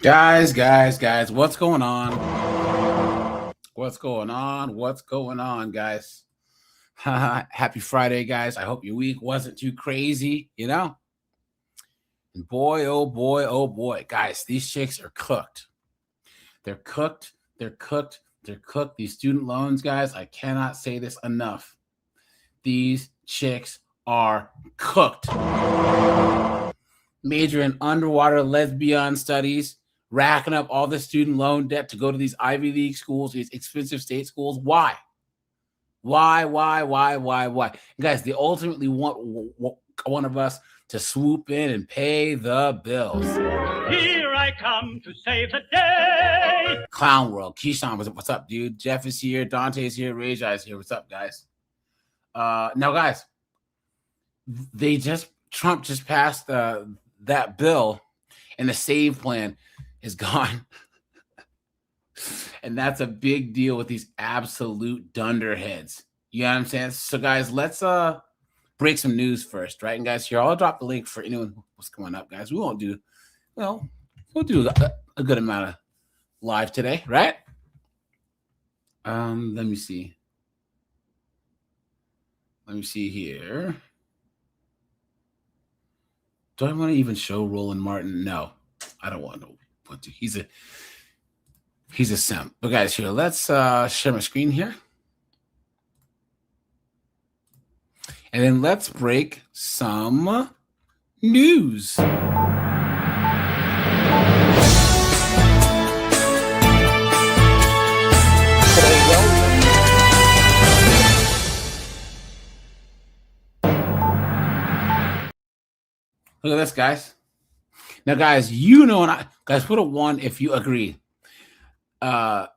Guys, what's going on? What's going on, guys? Happy Friday, guys. I hope your week wasn't too crazy, And boy, oh boy, guys, these chicks are cooked. They're cooked. These student loans, guys, I cannot say this enough. These chicks are cooked. Major in underwater lesbian studies, racking up all the student loan debt to go to these Ivy League schools, these expensive state schools. Why? Guys, they ultimately want one of us to swoop in and pay the bills. Here I come to save the day. Clown World. Keyshawn, what's up, dude? Jeff is here. Dante's here. Rajai is here. What's up, guys? Now, guys, Trump just passed that bill, and the SAVE plan is gone. And that's a big deal with these absolute dunderheads. You know what I'm saying? So, guys, let's break some news first, right? And guys, here, I'll drop the link for anyone who's coming up, guys. We'll do a good amount of live today, right? Let me see. Let me see here. Do I want to even show Roland Martin? No, I don't want to. He's a simp. But guys, here, let's share my screen here. And then let's break some news. Look at this, guys. Now, guys, guys, put a 1 if you agree that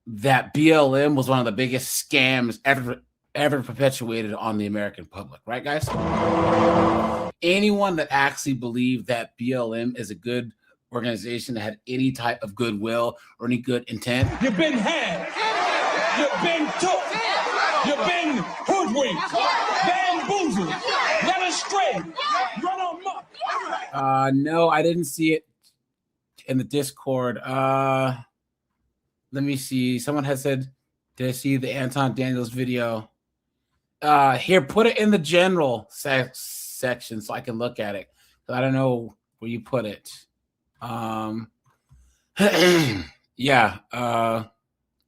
BLM was one of the biggest scams ever perpetuated on the American public, right, guys? Anyone that actually believed that BLM is a good organization that had any type of goodwill or any good intent, you've been had, you've been took, you've been hoodwinked, bamboozled, led astray, run amok. No, I didn't see it in the Discord. Let me see. Someone has said, did I see the Anton Daniels video? Here, put it in the general section so I can look at it. I don't know where you put it. Yeah.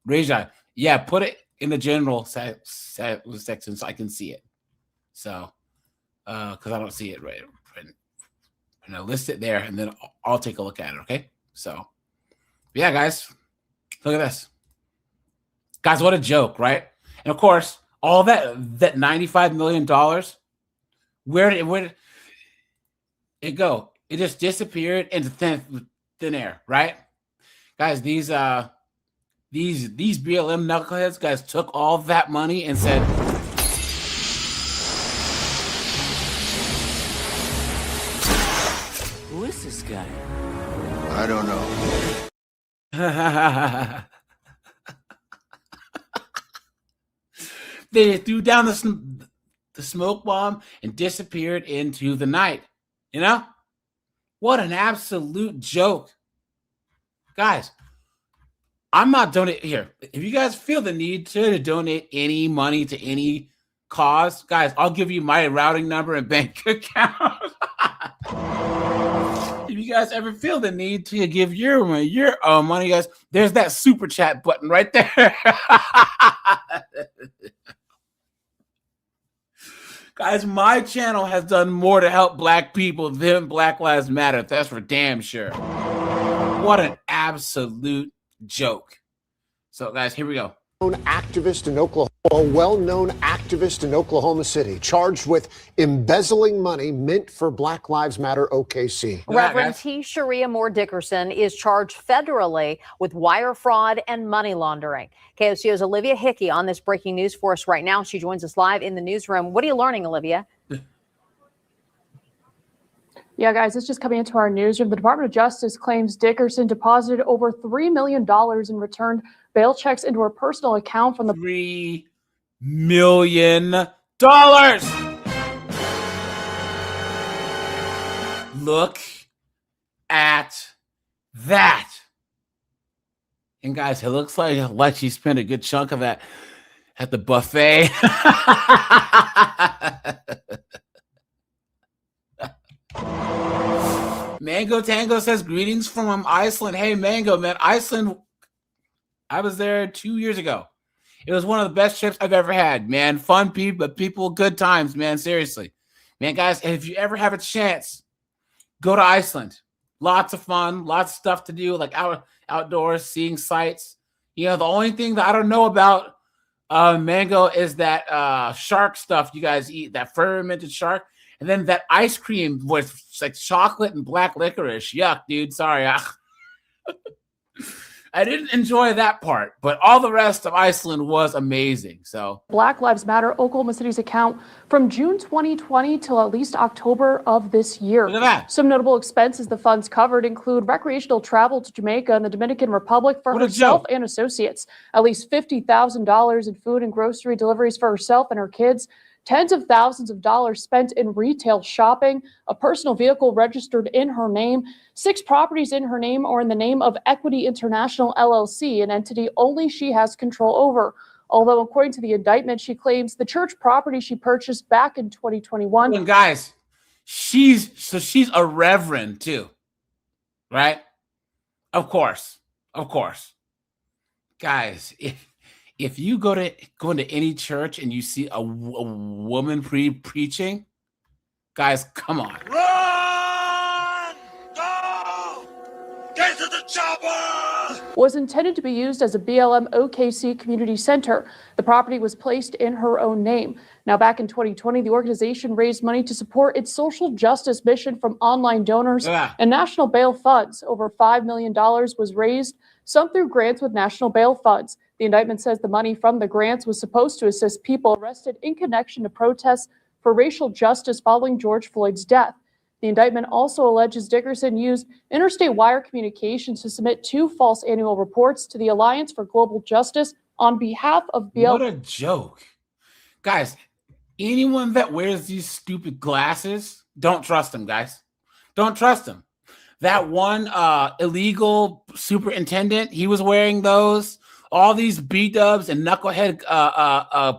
Rajai. Yeah, put it in the general section so I can see it. So, because I don't see it right. And I'll list it there, and then I'll take a look at it, okay? So, yeah, guys, look at this. Guys, what a joke, right? And, of course, all that $95 million, where did it go? It just disappeared into thin air, right? Guys, these BLM knuckleheads, guys, took all that money and said, who is this guy? I don't know. They threw down the smoke bomb and disappeared into the night. You know? What an absolute joke. Guys, I'm not donating here. If you guys feel the need to donate any money to any cause, guys, I'll give you my routing number and bank account. If you guys ever feel the need to give your money, guys, there's that super chat button right there. Guys, my channel has done more to help Black people than Black Lives Matter. That's for damn sure. What an absolute joke. So, guys, here we go. Activist in Oklahoma, a well-known activist in Oklahoma City, charged with embezzling money meant for Black Lives Matter OKC. Reverend T. Sharia Moore Dickerson is charged federally with wire fraud and money laundering. KOCO's Olivia Hickey on this breaking news for us right now. She joins us live in the newsroom. What are you learning, Olivia? Yeah, guys, it's just coming into our newsroom. The Department of Justice claims Dickerson deposited over $3 million and returned bail checks into her personal account from the $3 million. Look at That. And guys, it looks like she spent a good chunk of that at the buffet. Mango Tango says greetings from Iceland. Hey, Mango, man, Iceland. I was there 2 years ago. It was one of the best trips I've ever had, man. Fun people, good times, man. Seriously, man, guys. If you ever have a chance, go to Iceland. Lots of fun, lots of stuff to do, like outdoors, seeing sights. You know, the only thing that I don't know about Mango is that shark stuff you guys eat, that fermented shark. And then that ice cream with like chocolate and black licorice. Yuck, dude. Sorry. I didn't enjoy that part, but all the rest of Iceland was amazing. So Black Lives Matter Oklahoma City's account from June 2020 till at least October of this year. look at that. Some notable expenses the funds covered include recreational travel to Jamaica and the Dominican Republic for What a herself joke. and associates, at least $50,000 in food and grocery deliveries for herself and her kids, tens of thousands of dollars spent in retail shopping, a personal vehicle registered in her name, 6 properties in her name or in the name of Equity International LLC, an entity only she has control over. Although, according to the indictment, she claims the church property she purchased back in 2021. And guys, she's a reverend too, right? Of course. Guys, if you go into any church and you see a woman preaching, guys, come on. Run! Go! Get to the chopper! Was intended to be used as a BLM OKC community center. The property was placed in her own name. Now, back in 2020, the organization raised money to support its social justice mission from online donors and national bail funds. Over $5 million was raised, some through grants with national bail funds. The indictment says the money from the grants was supposed to assist people arrested in connection to protests for racial justice following George Floyd's death. The indictment also alleges Dickerson used interstate wire communications to submit 2 false annual reports to the Alliance for Global Justice on behalf of BLM. What a joke. Guys, anyone that wears these stupid glasses, don't trust them, guys. Don't trust them. That one illegal superintendent, he was wearing those. All these B-dubs and knucklehead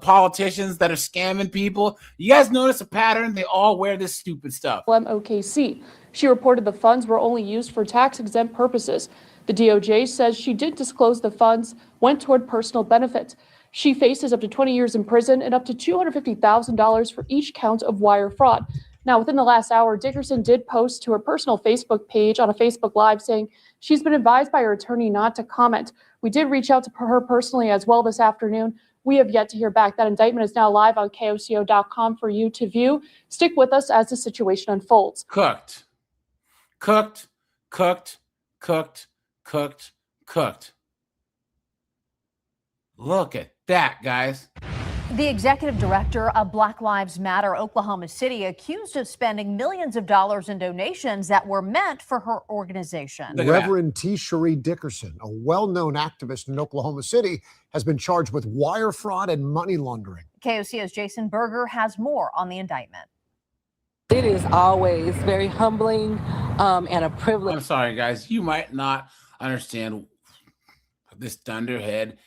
politicians that are scamming people. You guys notice a pattern? They all wear this stupid stuff. OKC. She reported the funds were only used for tax-exempt purposes. The DOJ says she did disclose the funds went toward personal benefit. She faces up to 20 years in prison and up to $250,000 for each count of wire fraud. Now, within the last hour, Dickerson did post to her personal Facebook page on a Facebook Live saying she's been advised by her attorney not to comment. We did reach out to her personally as well this afternoon. We have yet to hear back. That indictment is now live on KOCO.com for you to view. Stick with us as the situation unfolds. Cooked. Look at that, guys. The executive director of Black Lives Matter Oklahoma City accused of spending millions of dollars in donations that were meant for her organization. Look at that. Reverend T. Cherie Dickerson, a well-known activist in Oklahoma City, has been charged with wire fraud and money laundering. KOCO's Jason Berger has more on the indictment. It is always very humbling and a privilege. I'm sorry, guys. You might not understand what this dunderhead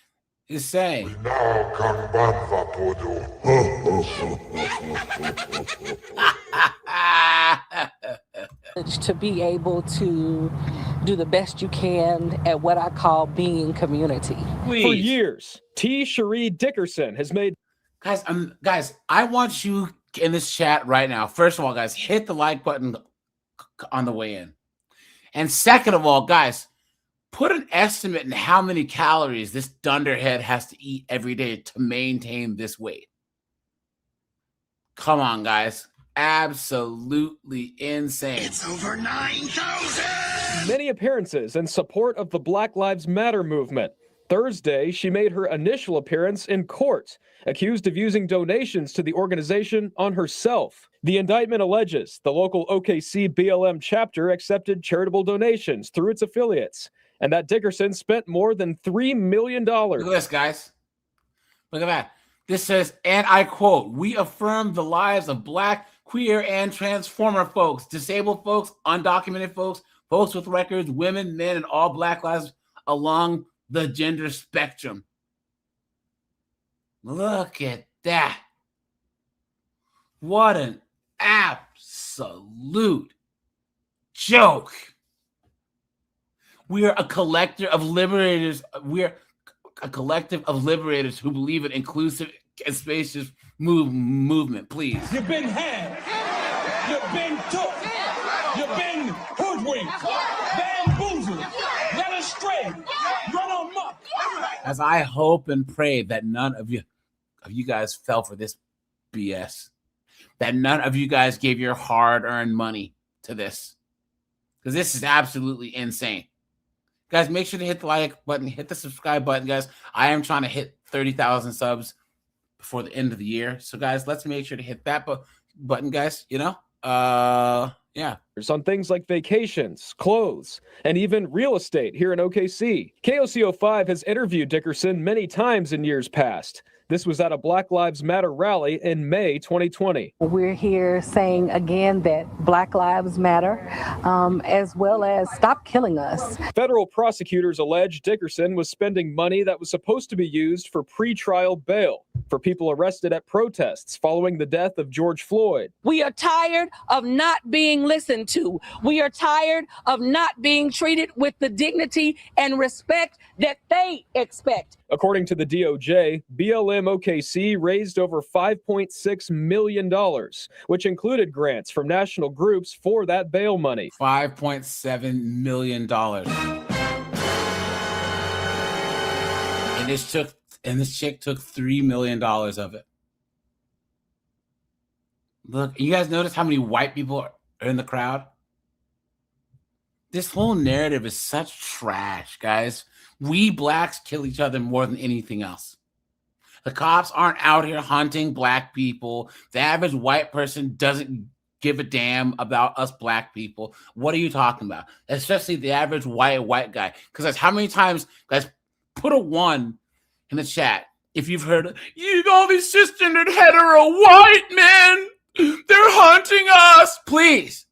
is saying. To be able to do the best you can at what I call being community. For Please. years, T. Cherie Dickerson has made Guys, I want you in this chat right now. First of all, guys, hit the like button on the way in. And second of all, guys, put an estimate in how many calories this dunderhead has to eat every day to maintain this weight. Come on, guys. Absolutely insane. It's over 9,000! many appearances in support of the Black Lives Matter movement. Thursday, she made her initial appearance in court, accused of using donations to the organization on herself. The indictment alleges the local OKC BLM chapter accepted charitable donations through its affiliates, and that Dickerson spent more than $3 million. Look at this, guys. Look at that. This says, and I quote, "We affirm the lives of Black, queer, and transformer folks, disabled folks, undocumented folks, folks with records, women, men, and all Black lives along the gender spectrum. Look at that. What an absolute joke. We are a collective of liberators. We're a collective of liberators who believe in inclusive and spacious movement. Please. You've been had. You've been took. You've been hoodwinked. Bamboozled. Led astray. Run amok. As I hope and pray that none of you guys fell for this BS. That none of you guys gave your hard-earned money to this. Because this is absolutely insane. Guys, make sure to hit the like button, hit the subscribe button, guys. I am trying to hit 30,000 subs before the end of the year. So, guys, let's make sure to hit that button, guys. You know? Yeah. On things like vacations, clothes, and even real estate here in OKC. KOCO5 has interviewed Dickerson many times in years past. This was at a Black Lives Matter rally in May 2020. We're here saying again that Black Lives Matter, as well as stop killing us. Federal prosecutors allege Dickerson was spending money that was supposed to be used for pretrial bail for people arrested at protests following the death of George Floyd. We are tired of not being listened to. We are tired of not being treated with the dignity and respect that they expect. According to the DOJ, BLM OKC raised over $5.6 million, which included grants from national groups for that bail money. $5.7 million. And this chick took $3 million of it. Look, you guys notice how many white people are in the crowd? This whole narrative is such trash, guys. We blacks kill each other more than anything else. The cops aren't out here hunting black people. The average white person doesn't give a damn about us black people. What are you talking about? Especially the average white guy. Because that's how many times, guys, put a 1 in the chat if you've heard all these cisgendered hetero white men, they're hunting us. Please.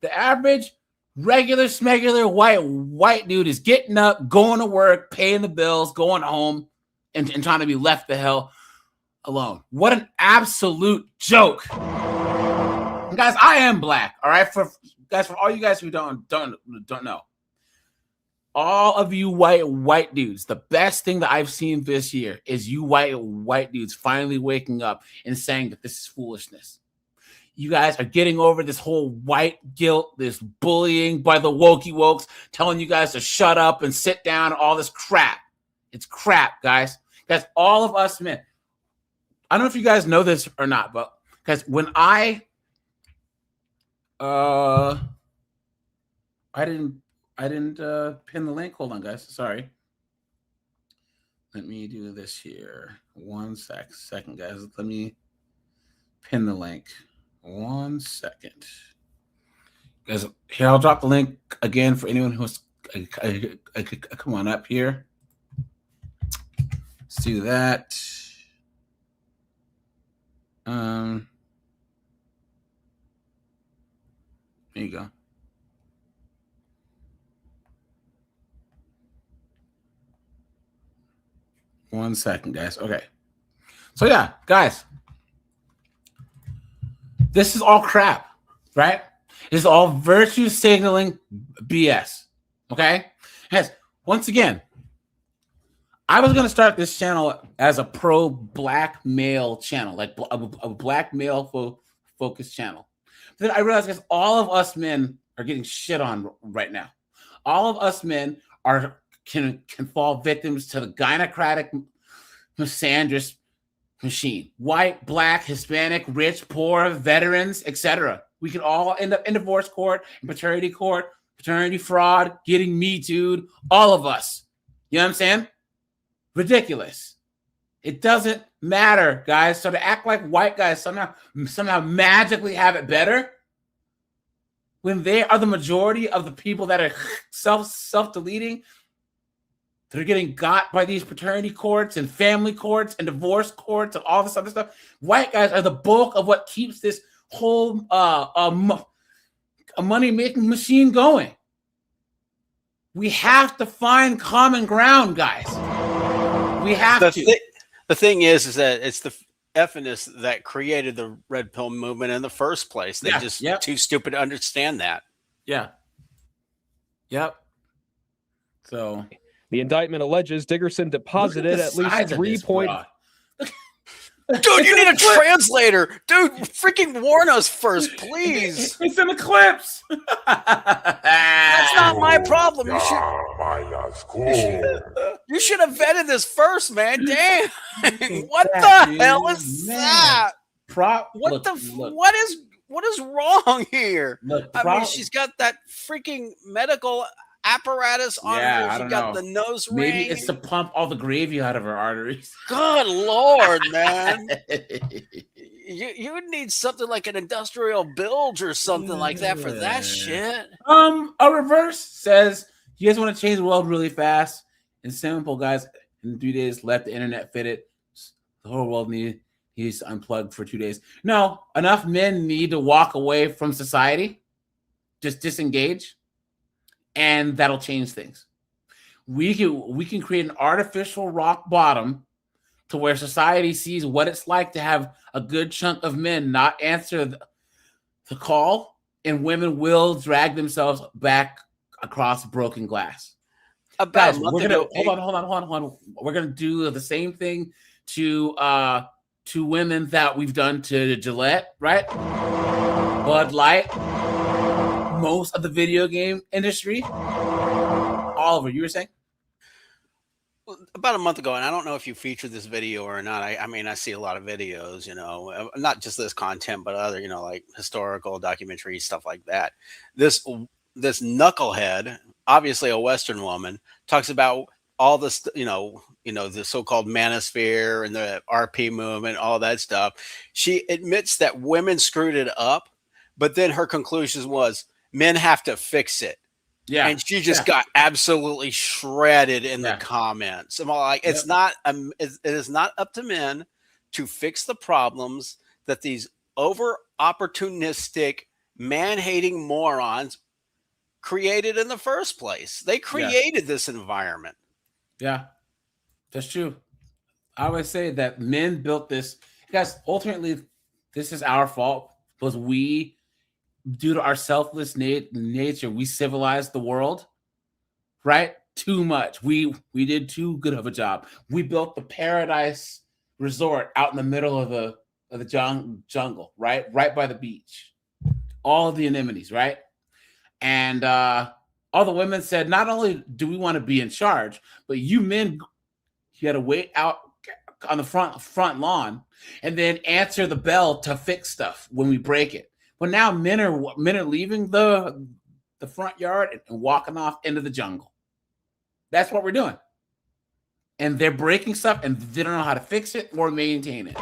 The average regular smegular white dude is getting up, going to work, paying the bills, going home, and trying to be left the hell alone. What an absolute joke. And guys, I am black, all right? For all you guys who don't know. All of you white dudes, the best thing that I've seen this year is you white dudes finally waking up and saying that this is foolishness. You guys are getting over this whole white guilt, this bullying by the wokey-wokes, telling you guys to shut up and sit down, all this crap. It's crap, guys. Guys, all of us men. I don't know if you guys know this or not, but guys, when I didn't pin the link. Hold on, guys. Sorry. Let me do this here. 1 second, guys. Let me pin the link. 1 second. Guys, here, I'll drop the link again for anyone who's come on up here. Let's do that. There you go. One second, guys. Okay. So yeah, guys. This is all crap, right? This is all virtue signaling BS. Okay? Yes, once again, I was going to start this channel as a pro-black male channel, like a black male focused channel. Then I realized, guys, all of us men are getting shit on right now. All of us men can fall victims to the gynocratic misandrist machine. White, black, Hispanic, rich, poor, veterans, etc. We can all end up in divorce court, in paternity fraud, getting Me Too'd, all of us. You know what I'm saying? Ridiculous. It doesn't matter, guys. So to act like white guys somehow magically have it better when they are the majority of the people that are self-deleting, that are getting got by these paternity courts and family courts and divorce courts and all this other stuff. White guys are the bulk of what keeps this whole money-making machine going. We have to find common ground, guys. We have to. The thing is that it's the effing that created the red pill movement in the first place. They just too stupid to understand that. Yeah. Yep. So the indictment alleges Dickerson deposited at least 3 point. Dude, you need a translator. Dude, freaking warn us first, please. It's in the clips. That's not my problem. You should have vetted this first, man. Damn. What the hell is that? What is wrong here? I mean, she's got that freaking medical apparatus on her. She got the nose ring. Maybe it's to pump all the gravy out of her arteries. Good Lord, man. You would need something like an industrial bilge or something like that for that shit. A reverse says you guys want to change the world really fast and simple, guys. In 3 days, let the internet fit it. The whole world needs unplugged for 2 days. No, enough men need to walk away from society, just disengage, and that'll change things. We can create an artificial rock bottom to where society sees what it's like to have a good chunk of men not answer the call, and women will drag themselves back across broken glass. Guys, we're gonna hold on. We're gonna do the same thing to women that we've done to Gillette, right? Bud Light, most of the video game industry. Oliver, you were saying? About a month ago, and I don't know if you featured this video or not. I mean, I see a lot of videos, not just this content, but other, like historical documentary stuff like that. This knucklehead, obviously a Western woman, talks about all this, the so-called manosphere and the RP movement, all that stuff. She admits that women screwed it up, but then her conclusion was men have to fix it. Yeah, and she just got absolutely shredded in the comments. I'm all like, it is not up to men to fix the problems that these over opportunistic, man-hating morons created in the first place. They created this environment. Yeah, that's true. I would say that men built this. Guys, ultimately, this is our fault because we, due to our selfless nature, we civilized the world, right? Too much. We did too good of a job. We built the paradise resort out in the middle of the jungle, right? Right by the beach. All of the anemones, right? And all the women said, not only do we want to be in charge, but you men, you had to wait out on the front lawn and then answer the bell to fix stuff when we break it. But now men are leaving the front yard and walking off into the jungle. That's what we're doing. And they're breaking stuff and they don't know how to fix it or maintain it.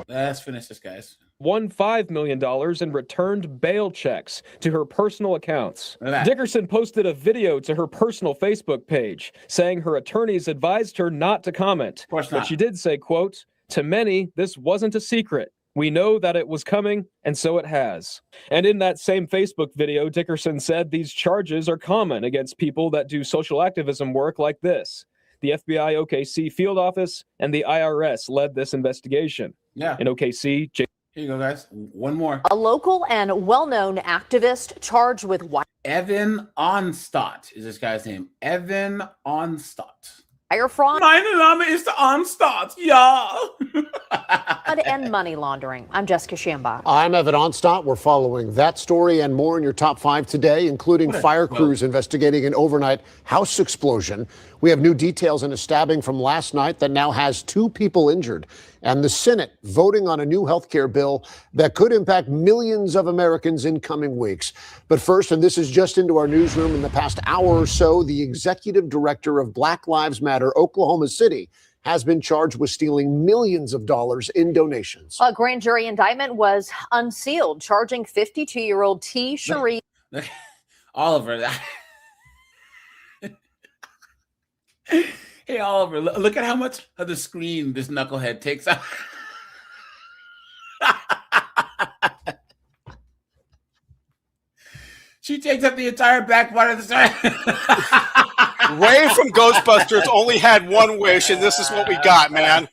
Let's finish this, guys. Won $5 million in returned bail checks to her personal accounts. Dickerson posted a video to her personal Facebook page saying her attorneys advised her not to comment. Of course not. But she did say, quote, "To many, this wasn't a secret. We know that it was coming, and so it has." And in that same Facebook video, Dickerson said these charges are common against people that do social activism work like this. The FBI OKC field office and the IRS led this investigation. Yeah. In OKC, here you go, guys. One more. A local and well-known activist charged with Evan Onstadt is this guy's name. Evan Onstadt. Wire fraud. Mein Name ist Onstadt. Ja. And money laundering. I'm Jessica Shambach. I'm Evan Onstadt. We're following that story and more in your top 5 today, including fire crews investigating an overnight house explosion. We have new details in a stabbing from last night that now has 2 people injured, and the Senate voting on a new health care bill that could impact millions of Americans in coming weeks. But first, and this is just into our newsroom, in the past hour or so, the executive director of Black Lives Matter Oklahoma City has been charged with stealing millions of dollars in donations. A grand jury indictment was unsealed, charging 52-year-old T. Cherie. Oliver, hey, Oliver, look at how much of the screen this knucklehead takes out. She takes up the entire back part of the side. Ray from Ghostbusters only had one wish, and this is what we got, man.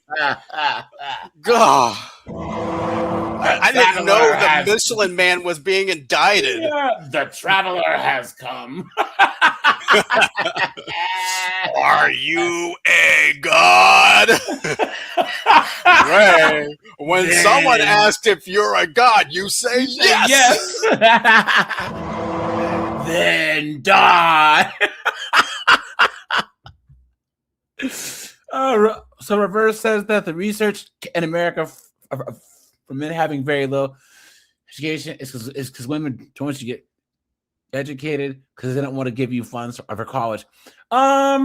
God. I didn't know the Michelin Man was being indicted. The traveler has come. Are you a god? Ray, when someone asked if you're a god, you say yes. Then die. So Reverse says that the research in America for men having very low education is because women don't want you to get educated because they don't want to give you funds for college. No.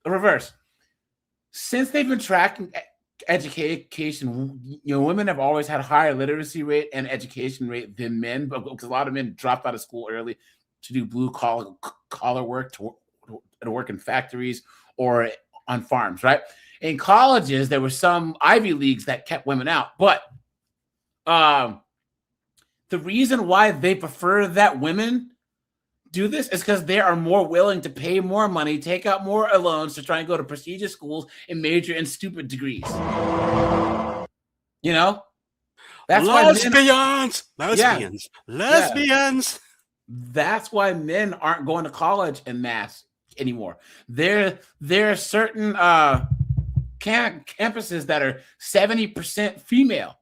Reverse. Since they've been tracking education, women have always had a higher literacy rate and education rate than men, because a lot of men dropped out of school early to do blue collar work, to work in factories or on farms, right? In colleges, there were some Ivy Leagues that kept women out, but the reason why they prefer that women do this is because they are more willing to pay more money, take out more loans to try and go to prestigious schools and major in stupid degrees. That's lesbians. That's why men aren't going to college en masse anymore. There are certain campuses that are 70% female.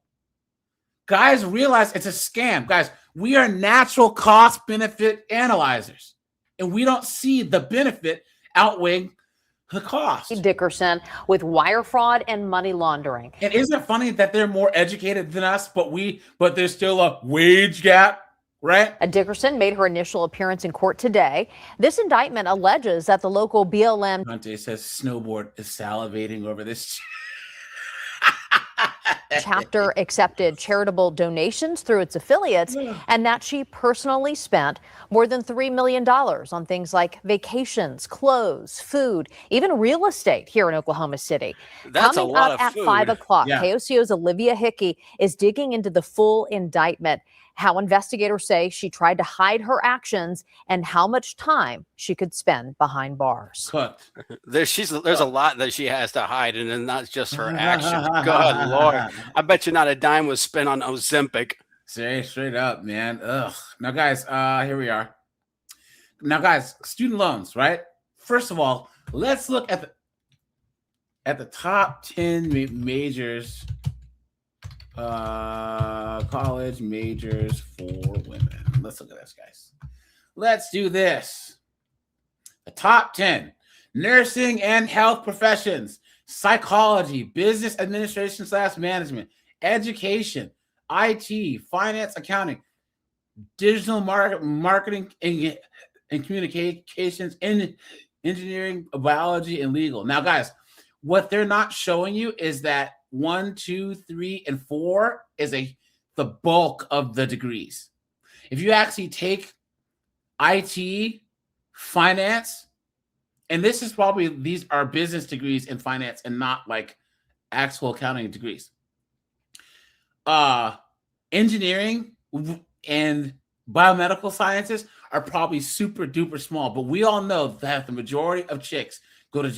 Guys realize it's a scam. Guys, we are natural cost benefit analyzers, and we don't see the benefit outweighing the cost. Dickerson with wire fraud and money laundering. And isn't it funny that they're more educated than us, but there's still a wage gap, right? Dickerson made her initial appearance in court today. This indictment alleges that the local BLM Dante says Snowboard is salivating over this. chapter accepted charitable donations through its affiliates, and that she personally spent more than $3 million on things like vacations, clothes, food, even real estate here in Oklahoma City. That's Coming a lot up of at food. 5 o'clock, Yeah. KOCO's Olivia Hickey is digging into the full indictment, how investigators say she tried to hide her actions, and how much time she could spend behind bars. Cooked. There's a lot that she has to hide, and then not just her actions. God, Lord. I bet you not a dime was spent on Ozempic. Straight up, man. Ugh. Now, guys, here we are. Now, guys, student loans, right? First of all, let's look at the top 10 majors, college majors for women. Let's look at this, guys. Let's do this. The top 10: nursing and health professions, psychology, business administration / management, education, IT, finance, accounting, digital marketing and communications, engineering, biology, and legal. Now, guys, what they're not showing you is that 1, 2, 3, and 4 is the bulk of the degrees. If you actually take IT, finance, and these are business degrees in finance and not like actual accounting degrees. Engineering and biomedical sciences are probably super duper small, but we all know that the majority of chicks go to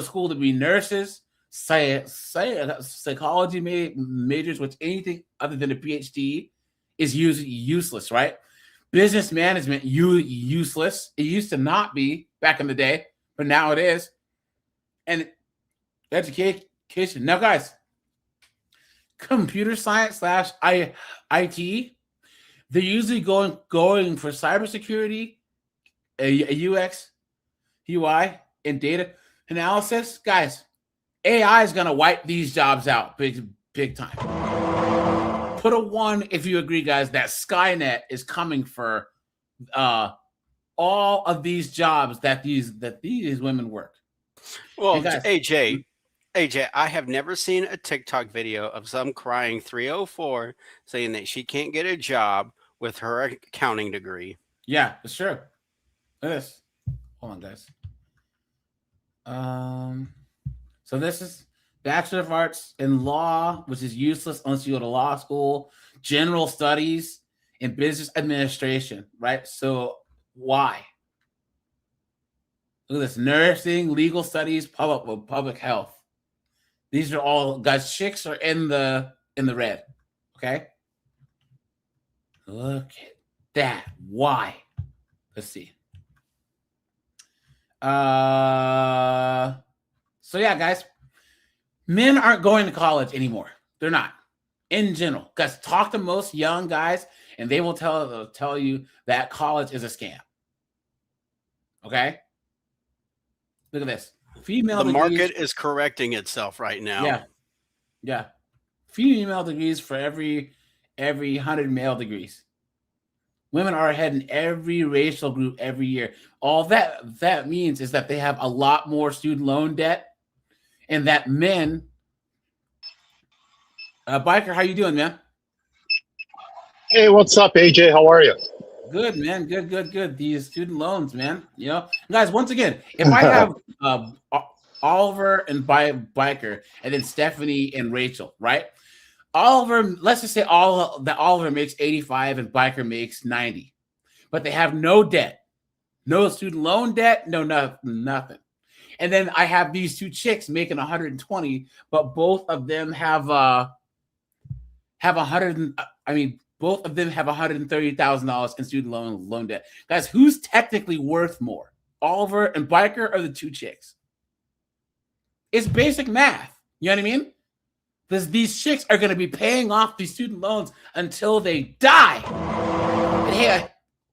school to be nurses, psychology majors, which anything other than a PhD is useless, right? Business management, useless. It used to not be back in the day, but now it is. And education. Now, guys, computer science / IT, they're usually going for cybersecurity, a UX, UI, and data analysis. Guys, AI is going to wipe these jobs out big time. Put a 1 if you agree, guys, that Skynet is coming for all of these jobs that these women work. Well, guys, AJ, I have never seen a TikTok video of some crying 304 saying that she can't get a job with her accounting degree. Yeah, it's true. Look at this. Hold on, guys. So this is Bachelor of Arts in Law, which is useless unless you go to law school. General Studies in Business Administration, right? So why? Look at this: nursing, legal studies, public health. These are all guys. Chicks are in the red. Okay. Look at that. Why? Let's see. So yeah, guys, men aren't going to college anymore. They're not. In general, guys, talk to most young guys, and they will tell you that college is a scam. Okay. Look at this. Female The degrees, market is correcting itself right now. yeah. Female degrees for every 100 male degrees. Women are ahead in every racial group every year. All that means is that they have a lot more student loan debt, and that men. Biker, how you doing, man? Hey, what's up, AJ? How are you? Good, man. Good. These student loans, man. You know, guys. Once again, if I have Oliver and Biker, and then Stephanie and Rachel, right? Oliver, let's just say Oliver makes 85 and Biker makes 90, but they have no debt, no student loan debt, no nothing. And then I have these two chicks making 120, but both of them have both of them have $130,000 in student loan debt. Guys, who's technically worth more, Oliver and Biker, or the two chicks? It's basic math. You know what I mean? These chicks are going to be paying off these student loans until they die. And hey,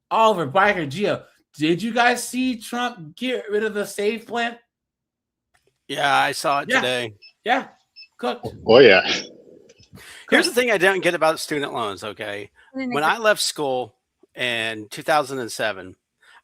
Oliver, Biker, Gio, did you guys see Trump get rid of the SAVE plan? Yeah, I saw it today. Yeah, cooked. Oh, yeah. Here's the thing I didn't get about student loans, okay? When I left school in 2007,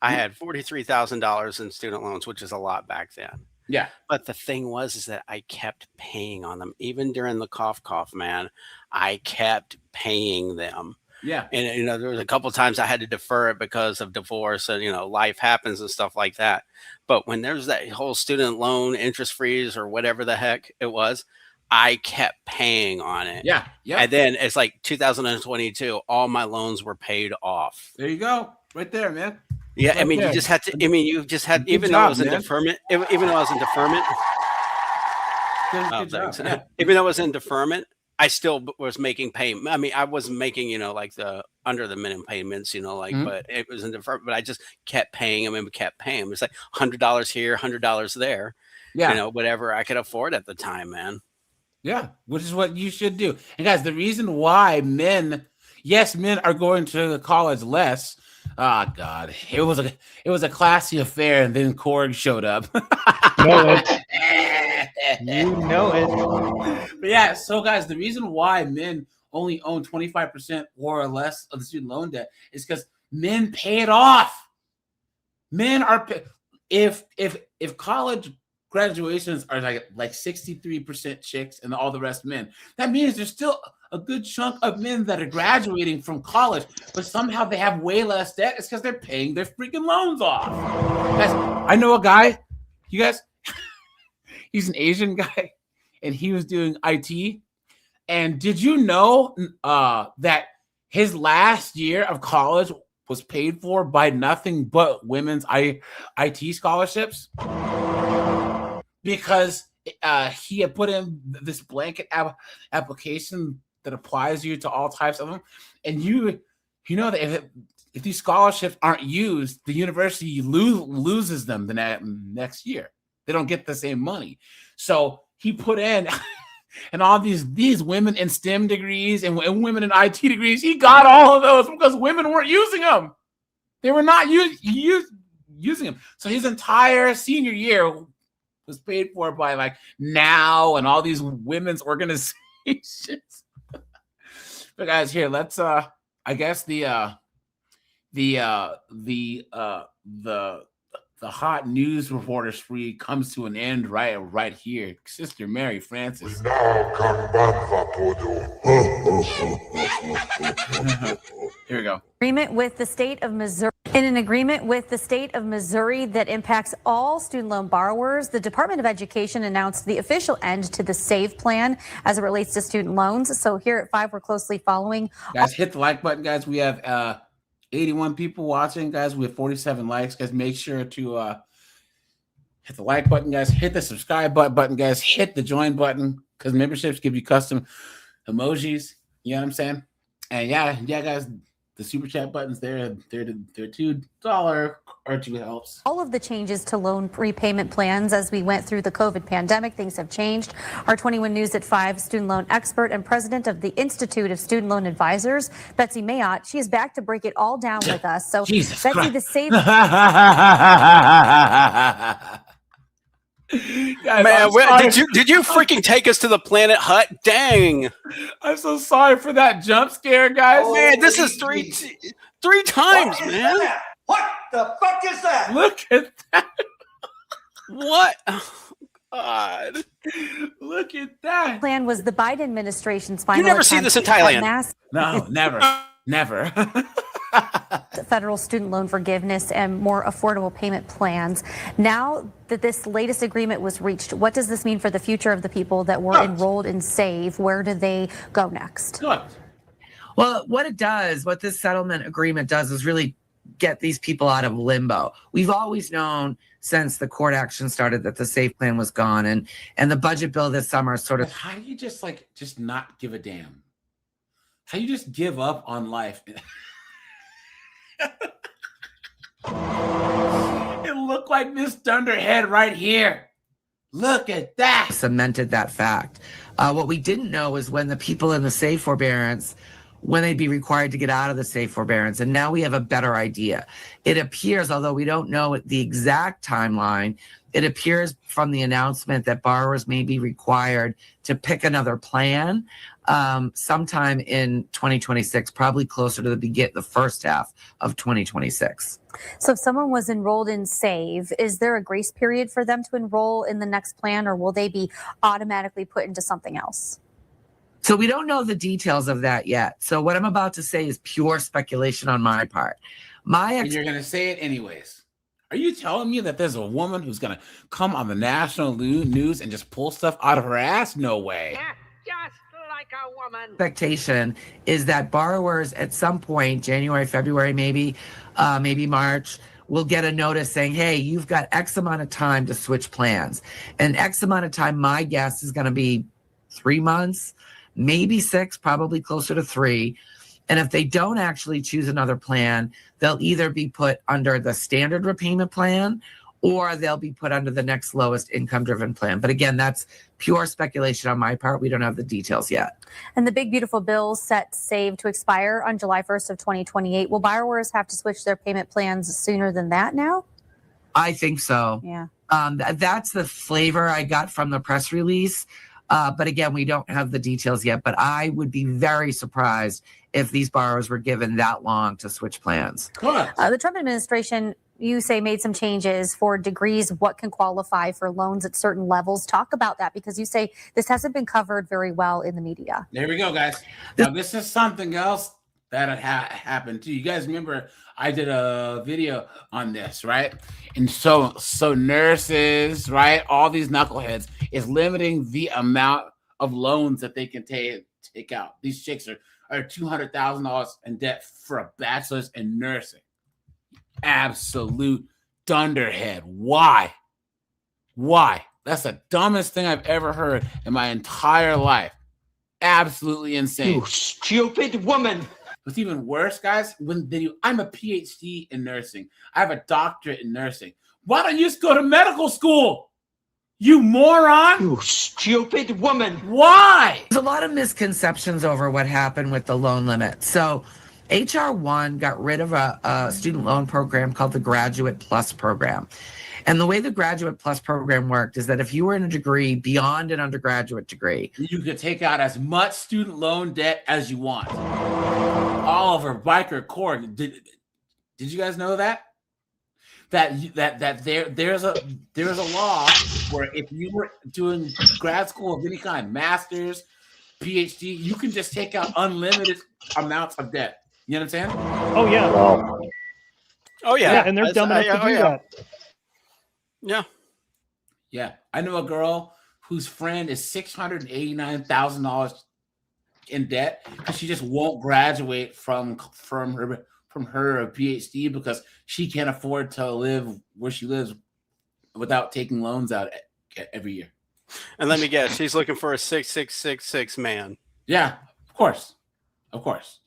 I had $43,000 in student loans, which is a lot back then. Yeah. But the thing is that I kept paying on them. Even during the cough, man, I kept paying them. Yeah. And, you know, there was a couple of times I had to defer it because of divorce and, you know, life happens and stuff like that. But when there's that whole student loan interest freeze or whatever the heck it was, I kept paying on it. Yeah. Yeah. And then it's like 2022, all my loans were paid off. There you go. Right there, man. Yeah, Right I mean, there. you just had to. I mean, you just had, Good even job, though it was in man. deferment, even though I was in deferment, Good job. Yeah. even though I was in deferment, I still was making payment. I mean, I wasn't making, you know, like the under the minimum payments, you know, like, but it was in deferment. But I just kept paying them and kept paying them. It's like $100 here, $100 there. Yeah. You know, whatever I could afford at the time, man. Yeah, which is what you should do. And guys, the reason why men are going to college less. Oh God, it was a classy affair, and then Korg showed up. Know it. You know it. But yeah, so guys, the reason why men only own 25% or less of the student loan debt is because men pay it off. Men are if college graduations are like 63% chicks and all the rest men, that means there's still a good chunk of men that are graduating from college, but somehow they have way less debt. It's because they're paying their freaking loans off. Guys, I know a guy, you guys, he's an Asian guy, and he was doing IT. And did you know that his last year of college was paid for by nothing but women's IT scholarships? Because he had put in this blanket application that applies you to all types of them, and you know that if these scholarships aren't used, the university loses them the next year. They don't get the same money. So he put in, and all these women in STEM degrees and women in IT degrees, he got all of those because women weren't using them. They were not using them. So his entire senior year was paid for by like Now and all these women's organizations. But guys, here, let's I guess the hot news reporter spree comes to an end right here. Sister Mary Frances. Here we go. Agreement with the state of Missouri. In an agreement with the state of Missouri that impacts all student loan borrowers, the Department of Education announced the official end to the SAVE plan as it relates to student loans. So here at 5, we're closely following. Guys, hit the like button, guys. We have 81 people watching, guys. We have 47 likes, guys. Make sure to hit the like button, guys. Hit the subscribe button, guys. Hit the join button because memberships give you custom emojis. You know what I'm saying? And yeah, guys. The super chat buttons they're $2 or 2 helps. All of the changes to loan repayment plans as we went through the COVID pandemic, things have changed. Our 21 News at 5 student loan expert and president of the Institute of Student Loan Advisors, Betsy Mayotte, she is back to break it all down with us. So Jesus Betsy, Christ. the SAVE. Guys, Man, did you freaking take us to the Planet Hut? Dang! I'm so sorry for that jump scare, guys. Man, this is three times, man. What the fuck is that? Look at that. What? Oh, God. Look at that. Plan was the Biden administration's final. You never see attempt this in to cut Thailand. No, never. Never. Federal student loan forgiveness and more affordable payment plans. Now that this latest agreement was reached, what does this mean for the future of the people that were enrolled in SAVE? Where do they go next? Good. Well, what this settlement agreement does is really get these people out of limbo. We've always known since the court action started that the SAVE plan was gone, and the budget bill this summer sort of. How do you just not give a damn? How do you just give up on life? It looked like Miss Dunderhead right here. Look at that. Cemented that fact. What we didn't know is when the people in the SAVE forbearance, when they'd be required to get out of the SAVE forbearance. And now we have a better idea. It appears, although we don't know the exact timeline, it appears from the announcement that borrowers may be required to pick another plan sometime in 2026, probably closer to the first half of 2026. So if someone was enrolled in SAVE, is there a grace period for them to enroll in the next plan, or will they be automatically put into something else? So we don't know the details of that yet. So what I'm about to say is pure speculation on my part. And you're going to say it anyways. Are you telling me that there's a woman who's going to come on the national news and just pull stuff out of her ass? No way. Just like a woman. Expectation is that borrowers at some point, January, February, maybe March, will get a notice saying, hey, you've got X amount of time to switch plans. And X amount of time, my guess is going to be 3 months, maybe 6, probably closer to 3. And if they don't actually choose another plan, they'll either be put under the standard repayment plan or they'll be put under the next lowest income-driven plan. But again, that's pure speculation on my part. We don't have the details yet. And the big, beautiful bill set SAVE to expire on July 1st of 2028. Will borrowers have to switch their payment plans sooner than that now? I think so. Yeah. That's the flavor I got from the press release. But again, we don't have the details yet. But I would be very surprised if these borrowers were given that long to switch plans. The Trump administration, you say, made some changes for degrees, what can qualify for loans at certain levels. Talk about that, because you say this hasn't been covered very well in the media. There we go, guys. Now, this is something else that had happened too. You guys remember I did a video on this, right? And so nurses, right, all these knuckleheads is limiting the amount of loans that they can take out. These chicks are $200,000 in debt for a bachelor's in nursing. Absolute dunderhead. Why? That's the dumbest thing I've ever heard in my entire life. Absolutely insane. You stupid woman. What's even worse, guys, I'm a PhD in nursing. I have a doctorate in nursing. Why don't you just go to medical school? You moron! You stupid woman. Why? There's a lot of misconceptions over what happened with the loan limit. So HR 1 got rid of a student loan program called the Graduate Plus program. And the way the Graduate Plus program worked is that if you were in a degree beyond an undergraduate degree, you could take out as much student loan debt as you want. Oliver Biker Cord, did you guys know that? That there's a law where if you were doing grad school of any kind, master's, PhD, you can just take out unlimited amounts of debt. You know what I'm saying? Oh yeah. Wow. Oh yeah, Yeah, and they're dumb enough to do that. Yeah. Yeah. I know a girl whose friend is $689,000 in debt because she just won't graduate from her PhD because she can't afford to live where she lives without taking loans out every year. And let me guess, she's looking for a 6666 man. Yeah, of course.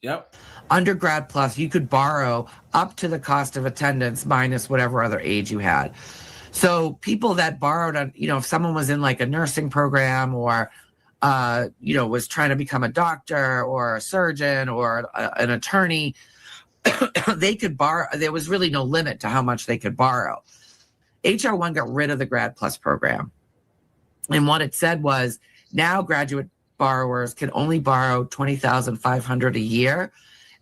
Yep. Undergrad plus, you could borrow up to the cost of attendance minus whatever other age you had. So people that borrowed on, if someone was in like a nursing program or, was trying to become a doctor or a surgeon or an attorney, they could borrow. There was really no limit to how much they could borrow. HR1 got rid of the Grad Plus program. And what it said was now graduate borrowers can only borrow $20,500 a year.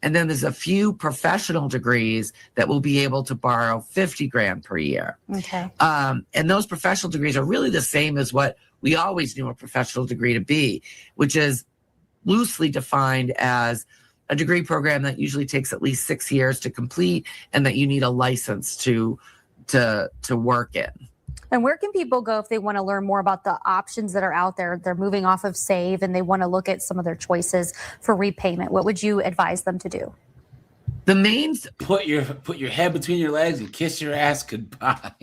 And then there's a few professional degrees that will be able to borrow $50,000 per year. Okay. And those professional degrees are really the same as what we always knew a professional degree to be, which is loosely defined as a degree program that usually takes at least 6 years to complete and that you need a license to work in. And where can people go if they want to learn more about the options that are out there? They're moving off of Save and they want to look at some of their choices for repayment. What would you advise them to do? The main put your head between your legs and kiss your ass goodbye.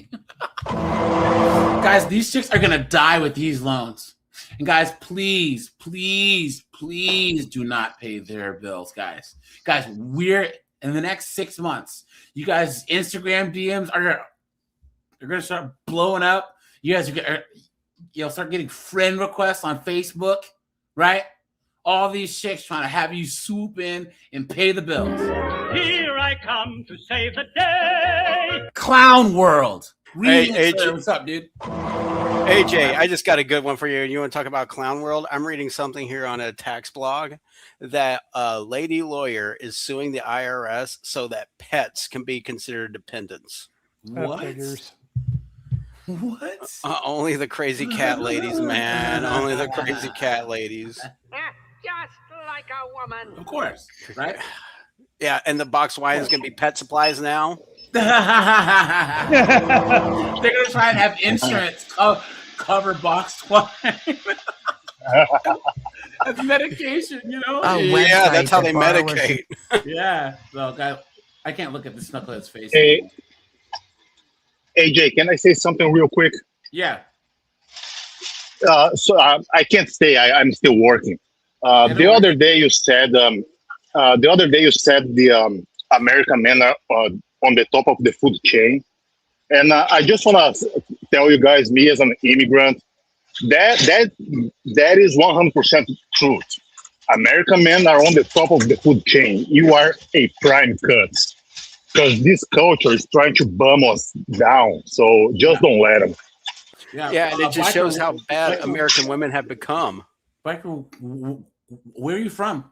Guys, these chicks are gonna die with these loans. And guys, please do not pay their bills, guys. Guys, we're in the next 6 months. You guys, Instagram DMs are going to start blowing up. You guys you'll start getting friend requests on Facebook, right? All these chicks trying to have you swoop in and pay the bills. Here I come to save the day. Clown World. Hey, AJ, what's up, dude? AJ, I just got a good one for you. You want to talk about Clown World? I'm reading something here on a tax blog that a lady lawyer is suing the IRS so that pets can be considered dependents. What? What? Only the crazy cat ladies, man. Only the crazy cat ladies. Just like a woman. Of course, right? Yeah, and the box wine is going to be pet supplies now. They're gonna try and have insurance cover box wine. That's medication, you know. Yeah, that's how they medicate. Yeah. Well, guy, I can't look at this knucklehead's face. Hey, AJ, can I say something real quick? Yeah. I can't stay. I'm still working. The other day you said the American men are on the top of the food chain, and I just want to tell you guys, me as an immigrant, that is 100% truth. American men are on the top of the food chain. You are a prime cut, because this culture is trying to bum us down. So just don't let them. Yeah, and it just shows how bad American women have become. Biker, where are you from?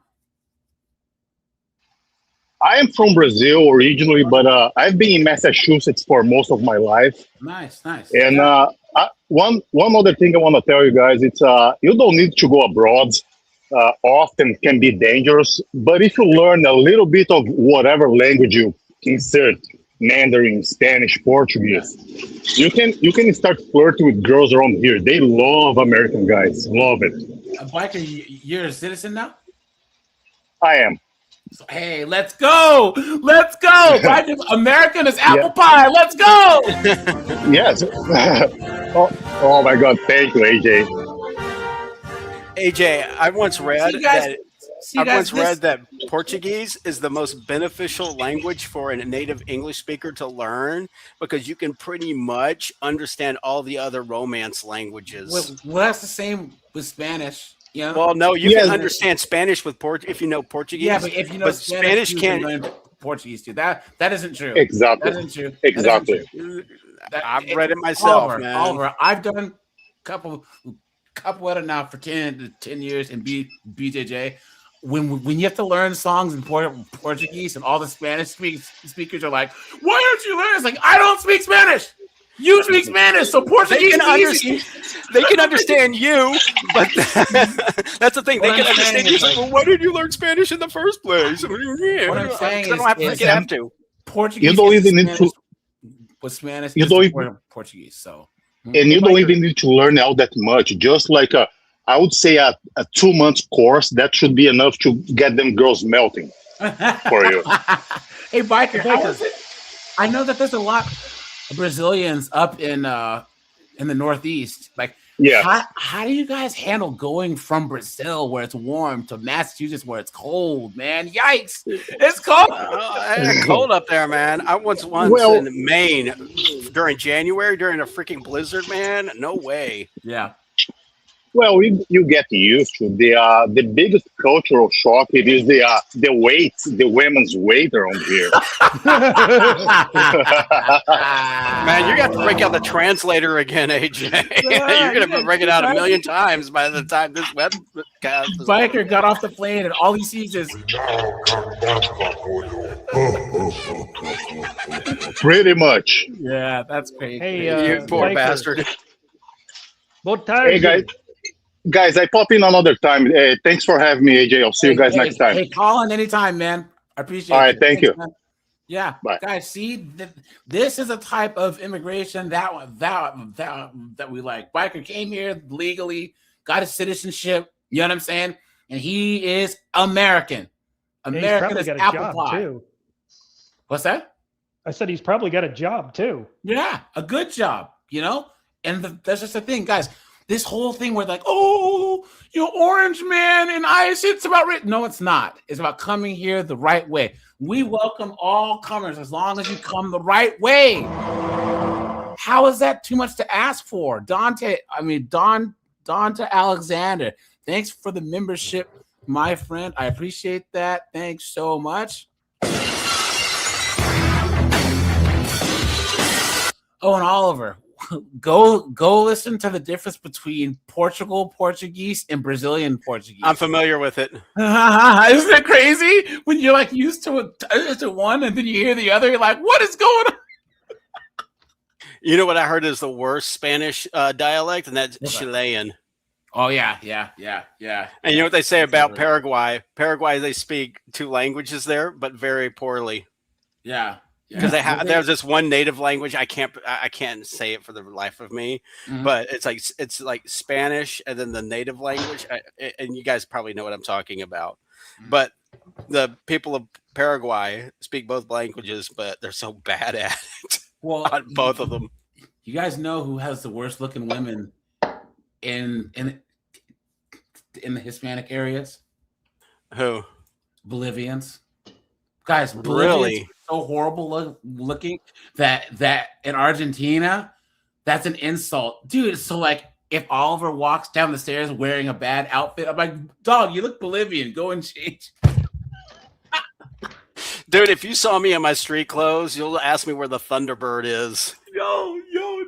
I am from Brazil originally, but I've been in Massachusetts for most of my life. Nice. And one other thing I want to tell you guys, it's you don't need to go abroad. Often can be dangerous, but if you learn a little bit of whatever language you insert, Mandarin, Spanish, Portuguese, you can start flirting with girls around here. They love American guys, love it. Biker, you're a citizen now? I am. So, hey, let's go! Let's go! American is apple pie. Let's go! Yes. oh my God! Thank you, AJ. AJ, I once read that Portuguese is the most beneficial language for a native English speaker to learn because you can pretty much understand all the other Romance languages. Well, that's the same with Spanish. Yeah. Well, no, you can understand Spanish with if you know Portuguese. Yeah, but if you know Spanish can't learn Portuguese too. That isn't true. Exactly. That isn't true. Exactly. I've read it myself, man. Oliver, I've done couple at it now for 10 years in BJJ. When you have to learn songs in Portuguese and all the Spanish speakers are like, "Why don't you learn?" It's like, I don't speak Spanish. You speak Spanish, so Portuguese is easy. They can understand you, but that's the thing. They can understand you. Like, well, why did you learn Spanish in the first place? What I'm saying I don't have to. Portuguese. You don't even need to. With Spanish, You is don't the even- word of Portuguese. So, And you don't even need to learn all that much. Just like I would say a 2 months course that should be enough to get them girls melting for you. Hey, Biker, how is it? I know that there's a lot of Brazilians up in the Northeast. Like, Yeah. how do you guys handle going from Brazil where it's warm to Massachusetts where it's cold, man? Yikes! It's cold. It's cold up there, man. I once Well- in Maine during January during a freaking blizzard, man. No way. Yeah. Well, you get used to the biggest cultural shock. It is the weight, the women's weight around here. Man, you're gonna have to break out the translator again, AJ. You're gonna break it out a million times by the time this webcast is Biker got off the plane and all he sees is Pretty much. yeah, that's crazy. Hey, you poor Biker. bastard. What time? Hey guys, I pop in another time. Thanks for having me, AJ. I'll see you guys next time. Hey, call in anytime, man. I appreciate it. All right, thank you. Man. Yeah, Bye. guys. See, this is a type of immigration that we like. Biker came here legally, got his citizenship. You know what I'm saying? And he is American. He's American probably is got a apple job pie. too. What's that? I said he's probably got a job too. Yeah, a good job. You know, and that's just the thing, guys. This whole thing where like, oh, Orange Man and ice, it's about rich. No, it's not. It's about coming here the right way. We welcome all comers as long as you come the right way. How is that too much to ask for? Dante Alexander, thanks for the membership, my friend. I appreciate that. Thanks so much. Oh, and Oliver, go listen to the difference between Portuguese and Brazilian Portuguese. I'm familiar with it. Isn't that crazy? When you're like used to one and then you hear the other, you're like, what is going on? You know what I heard is the worst Spanish dialect, and that's Chilean. Oh yeah. And you know what they say about Paraguay? Paraguay, they speak 2 languages there, but very poorly. Yeah. Because there's this one native language I can't say it for the life of me, but it's like Spanish and then the native language, and you guys probably know what I'm talking about. But the people of Paraguay speak both languages, but they're so bad at it. Well, on both of them. You guys know who has the worst looking women in the Hispanic areas? Who? Bolivians. Guys, Really? Bolivians are so horrible looking that in Argentina, that's an insult. Dude, so like if Oliver walks down the stairs wearing a bad outfit, I'm like, dog, you look Bolivian. Go and change. Dude, if you saw me in my street clothes, you'll ask me where the Thunderbird is. Yo,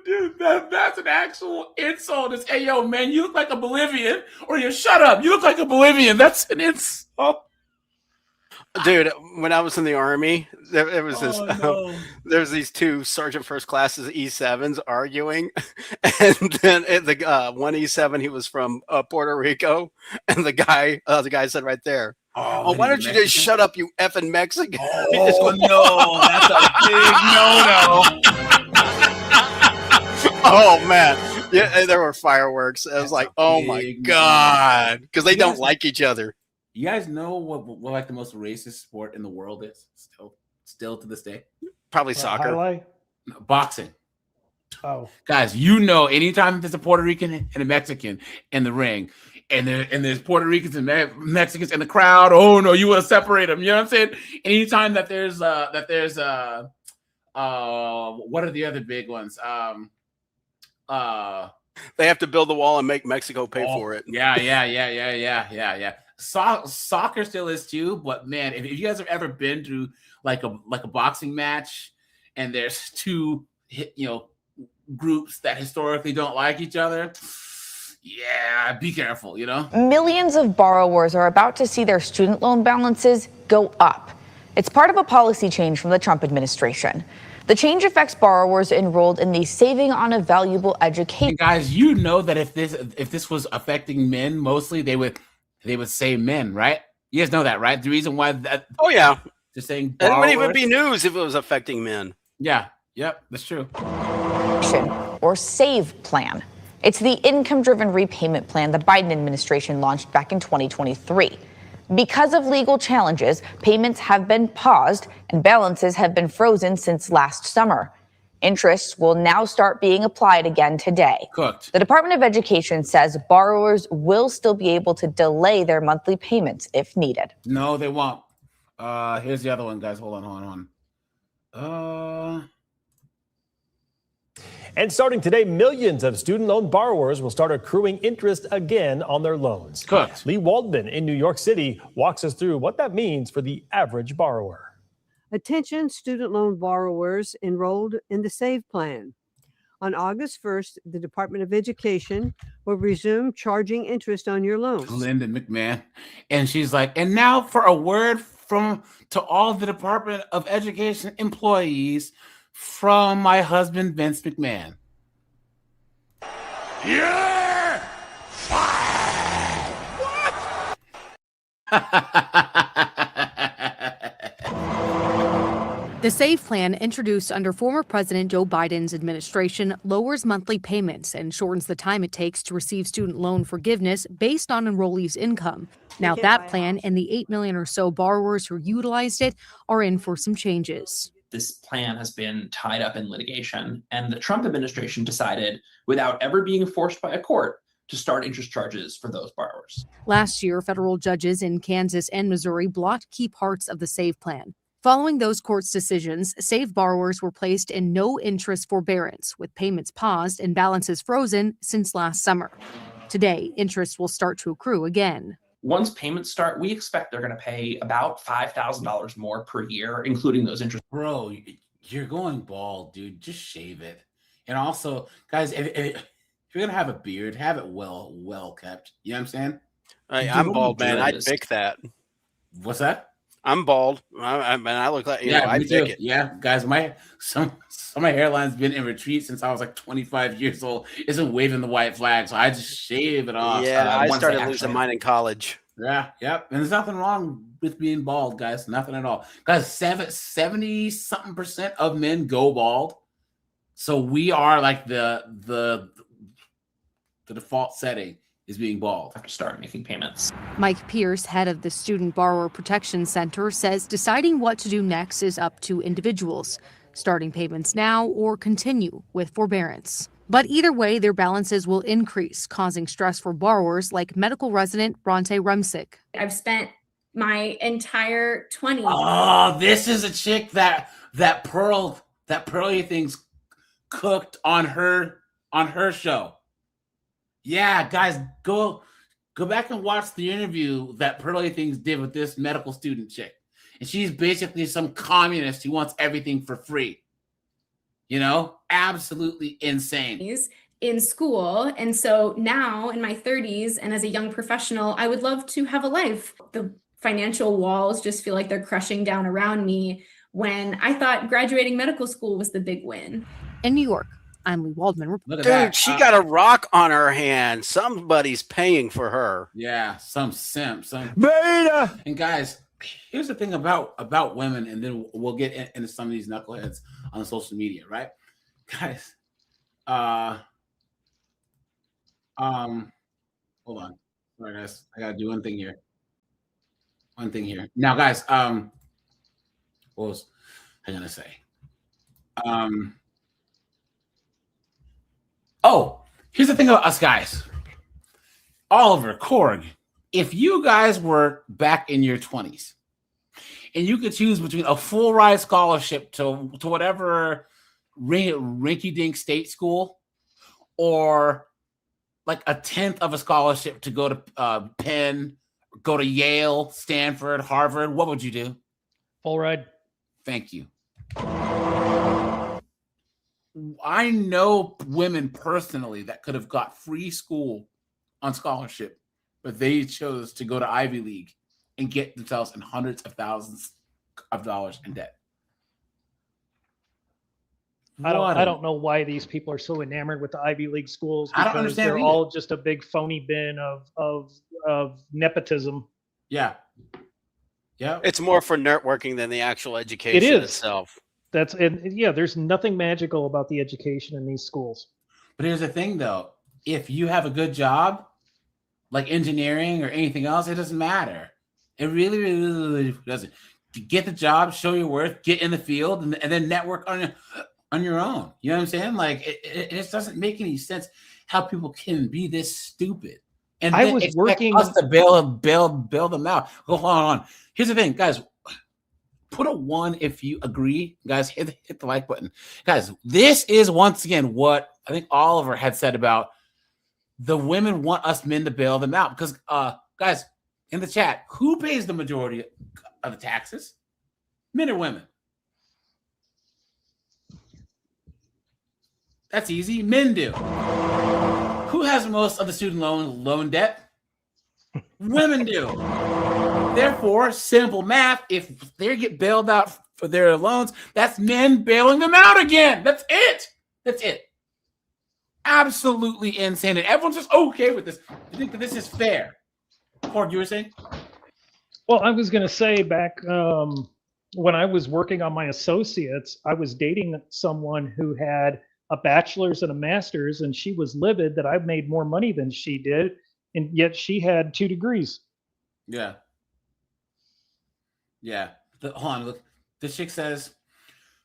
dude, that's an actual insult. It's, hey, yo, man, you look like a Bolivian, or you shut up. You look like a Bolivian. That's an insult. Dude, when I was in the Army, there was this. no. There's these 2 Sergeant First Classes E7s arguing, and then the one E7 he was from Puerto Rico, and the guy said right there, "Oh, why don't you just shut up, you effing Mexican?" Oh no, that's a big no. Oh man, yeah, there were fireworks. I was like, oh my god, because they don't like each other. You guys know what like the most racist sport in the world is? Still to this day? Probably soccer. Highlight? No, boxing. Oh. Guys, you know, anytime there's a Puerto Rican and a Mexican in the ring, and there's Puerto Ricans and Mexicans in the crowd, oh no, you want to separate them. You know what I'm saying? Anytime that there's what are the other big ones? They have to build the wall and make Mexico pay for it. Yeah. Soccer still is too, but man, if you guys have ever been to like a boxing match and there's 2 groups that historically don't like each other, yeah, be careful, you know? Millions of borrowers are about to see their student loan balances go up. It's part of a policy change from the Trump administration. The change affects borrowers enrolled in the Saving on a Valuable Education. And guys, you know that if this was affecting men mostly, they would say men, right? You guys know that, right? The reason why that. Oh yeah, they're saying it wouldn't even borrowers. be news if it was affecting men. Yeah. Yep. That's true. Or SAVE plan. It's the income-driven repayment plan the Biden administration launched back in 2023. Because of legal challenges, payments have been paused and balances have been frozen since last summer. Interest will now start being applied again today. Cooked. The Department of Education says borrowers will still be able to delay their monthly payments if needed. No, they won't. Here's the other one, guys. Hold on. And starting today, millions of student loan borrowers will start accruing interest again on their loans. Correct. Lee Waldman in New York City walks us through what that means for the average borrower. Attention student loan borrowers enrolled in the SAVE plan. On August 1st, the Department of Education will resume charging interest on your loans. Linda McMahon. And she's like, and now for a word to all the Department of Education employees from my husband, Vince McMahon. You're fired. The SAVE plan, introduced under former President Joe Biden's administration, lowers monthly payments and shortens the time it takes to receive student loan forgiveness based on enrollees' income. Now that plan and the 8 million or so borrowers who utilized it are in for some changes. This plan has been tied up in litigation, and the Trump administration decided, without ever being forced by a court, to start interest charges for those borrowers. Last year, federal judges in Kansas and Missouri blocked key parts of the SAVE plan. Following those courts' decisions, SAVE borrowers were placed in no interest forbearance, with payments paused and balances frozen since last summer. Today, interest will start to accrue again. Once payments start, we expect they're going to pay about $5,000 more per year, including those interest. Bro, you're going bald, dude. Just shave it. And also, guys, if you're going to have a beard, have it well kept. You know what I'm saying? I'm bald, man. I'd pick that. What's that? I'm bald. I look like, you know, I'd me too. pick it. Yeah, guys, some of my hairline's been in retreat since I was like 25 years old. Isn't waving the white flag, so I just shave it off. Yeah, I once started losing mine in college. Yeah, yep. And there's nothing wrong with being bald, guys. Nothing at all. Guys, 70-something% of men go bald. So we are like the default setting is being bald. Have to start making payments. Mike Pierce, head of the Student Borrower Protection Center, says deciding what to do next is up to individuals, starting payments now or continue with forbearance. But either way, their balances will increase, causing stress for borrowers like medical resident Bronte Rumsick. I've spent my entire 20s. Oh, this is a chick that Pearly Things cooked on her show. Yeah, guys, go back and watch the interview that Pearly Things did with this medical student chick. And she's basically some communist who wants everything for free. You know, absolutely insane. In school. And so now in my 30s and as a young professional, I would love to have a life. The financial walls just feel like they're crushing down around me when I thought graduating medical school was the big win. In New York, I'm Lee Waldman. Dude, she got a rock on her hand. Somebody's paying for her. Yeah, some simp, some beta. And guys, here's the thing about women, and then we'll get into some of these knuckleheads on social media, right? Guys, hold on. Sorry, guys. I gotta do one thing here. Now, guys, what was I gonna say? Oh, here's the thing about us guys. Oliver, Korg, if you guys were back in your 20s and you could choose between a full ride scholarship to whatever rinky-dink state school or like a 10th of a scholarship to go to Penn, go to Yale, Stanford, Harvard, what would you do? Full ride. Thank you. I know women personally that could have got free school on scholarship, but they chose to go to Ivy League and get themselves in hundreds of thousands of dollars in debt. I don't know why these people are so enamored with the Ivy League schools. I don't because understand they're either. all just a big phony bin of nepotism. Yeah. Yeah. It's more for networking than the actual education It is. itself. There's nothing magical about the education in these schools. But here's the thing, though. If you have a good job, like engineering or anything else, it doesn't matter. It really, really, really doesn't. Get the job, show your worth, get in the field, and then network on your own. You know what I'm saying? Like, it just doesn't make any sense how people can be this stupid. And I then was expect working- us to bail them out. Go on. Here's the thing, guys. Put a 1 if you agree. Guys, hit the like button. Guys, this is once again what I think Oliver had said about the women want us men to bail them out. Because, guys, in the chat, who pays the majority of the taxes? Men or women? That's easy. Men do. Who has most of the student loan debt? Women do. Therefore, simple math, if they get bailed out for their loans, that's men bailing them out again. That's it. That's it. Absolutely insane. And everyone's just okay with this. You think that this is fair? Cord, you were saying? Well, I was going to say back when I was working on my associates, I was dating someone who had a bachelor's and a master's, and she was livid that I made more money than she did, and yet she had 2 degrees. Yeah. Yeah. Hold on. Look, this chick says,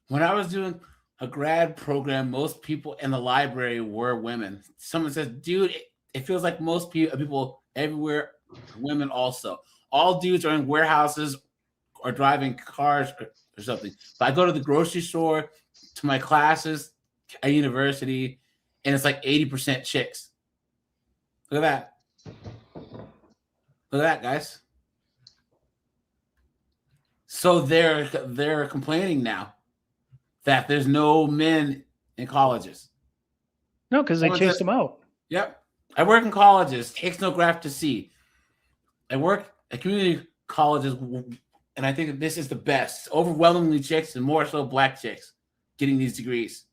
when I was doing a grad program, most people in the library were women. Someone says, dude, it feels like most people everywhere are women also. All dudes are in warehouses or driving cars or something. But I go to the grocery store, to my classes at university, and it's like 80% chicks. Look at that. Look at that, guys. So they're complaining now that there's no men in colleges. No, because they chased them out. Yep. I work in colleges. Takes no graph to see. I work at community colleges, and I think that this is the best. Overwhelmingly chicks and more so black chicks getting these degrees.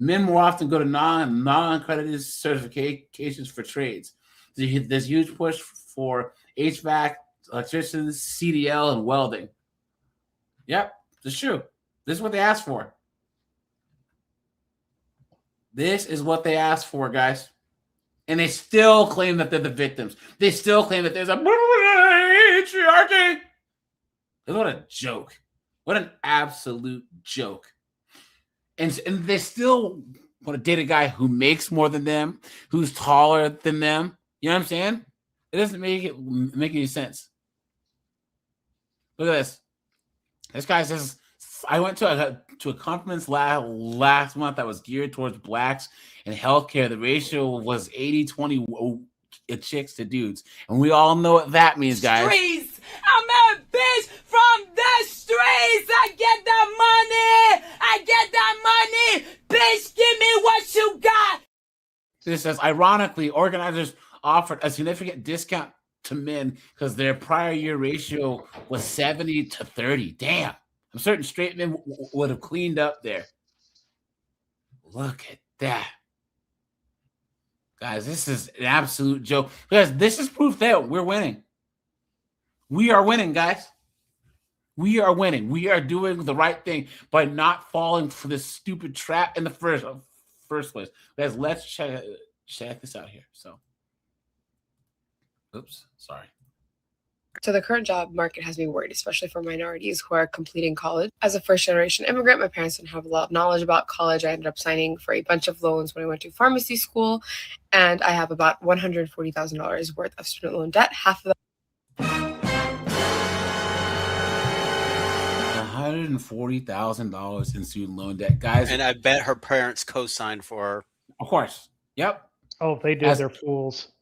Men more often go to non-accredited certifications for trades. There's huge push for HVAC, electricians, CDL, and welding. Yep, it's true. This is what they asked for. This is what they asked for, guys. And they still claim that they're the victims. They still claim that there's a patriarchy. What a joke. What an absolute joke. And they still want to date a guy who makes more than them, who's taller than them. You know what I'm saying? It doesn't make any sense. Look at this. This guy says, I went to a conference last month that was geared towards blacks in healthcare. The ratio was 80-20 chicks to dudes. And we all know what that means, guys. Streets. I'm a bitch from the streets. I get that money. I get that money. Bitch, give me what you got. This says, ironically, organizers offered a significant discount to men because their prior year ratio was 70-30. Damn. I'm certain straight men would have cleaned up there. Look at that. Guys, this is an absolute joke. Guys, this is proof that we're winning. We are winning, guys. We are winning. We are doing the right thing by not falling for this stupid trap in the first place. Guys, let's check this out here. So, oops, sorry. So the current job market has me worried, especially for minorities who are completing college. As a first-generation immigrant, my parents didn't have a lot of knowledge about college. I ended up signing for a bunch of loans when I went to pharmacy school, and I have about $140,000 worth of student loan debt. Half of that. $140,000 in student loan debt, guys. And I bet her parents co-signed for her. Of course. Yep. Oh, they did. They're fools.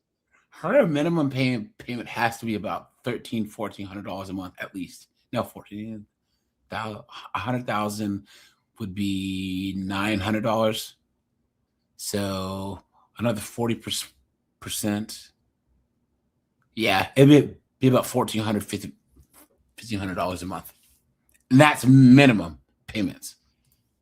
Her minimum payment has to be about $1,400 a month at least. No, $100,000 would be $900. So another 40%. Yeah, it'd be about $1,450 $1,500 a month. And that's minimum payments.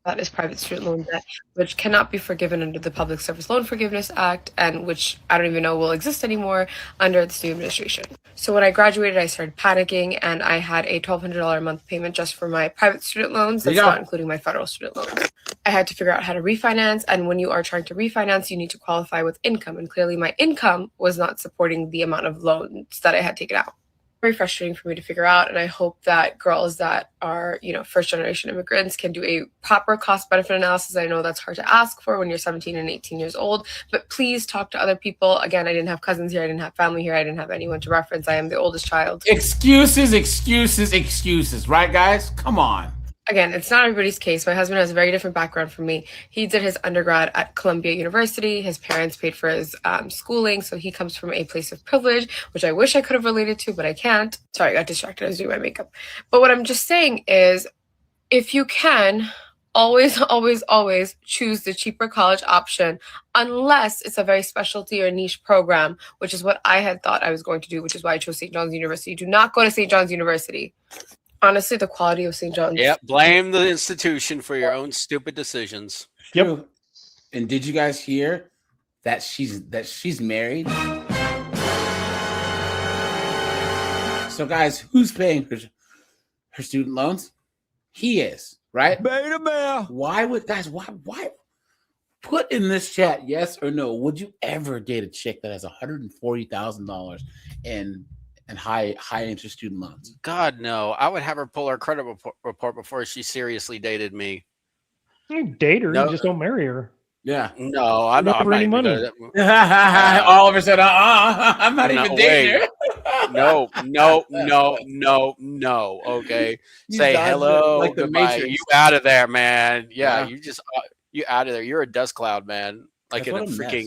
That is private student loan debt, which cannot be forgiven under the Public Service Loan Forgiveness Act, and which I don't even know will exist anymore under the student administration. So when I graduated, I started panicking, and I had a $1,200 a month payment just for my private student loans. That's not including my federal student loans. I had to figure out how to refinance, and when you are trying to refinance, you need to qualify with income, and clearly my income was not supporting the amount of loans that I had taken out. Very frustrating for me to figure out, and I hope that girls that are, first generation immigrants can do a proper cost benefit analysis. I know that's hard to ask for when you're 17 and 18 years old, but please talk to other people. Again, I didn't have cousins here, I didn't have family here, I didn't have anyone to reference. I am the oldest child. Excuses, right, guys? Come on. Again, it's not everybody's case. My husband has a very different background from me. He did his undergrad at Columbia University. His parents paid for his schooling, so he comes from a place of privilege, which I wish I could have related to, but I can't. Sorry, I got distracted. I was doing my makeup. But what I'm just saying is, if you can, always, always, always choose the cheaper college option, unless it's a very specialty or niche program, which is what I had thought I was going to do, which is why I chose St. John's University. Do not go to St. John's University. Honestly, the quality of St. John's. Yep, blame the institution for your own stupid decisions. Yep. And did you guys hear that she's married? So, guys, who's paying her student loans? He is, right? Beta male. Why put in this chat yes or no? Would you ever date a chick that has $140,000 and high interest student loans? God, no. I would have her pull her credit report before she seriously dated me. You date her, No. you just don't marry her. Yeah. No, I'm not. Never any I'm not even money. good at- All of a sudden, I'm not even dating her. No. Okay. You Say dodged it hello. like the Goodbye. Matrix. You out of there, man. Yeah, Yeah. you just you out of there. You're a dust cloud, man. Like That's in a what a freaking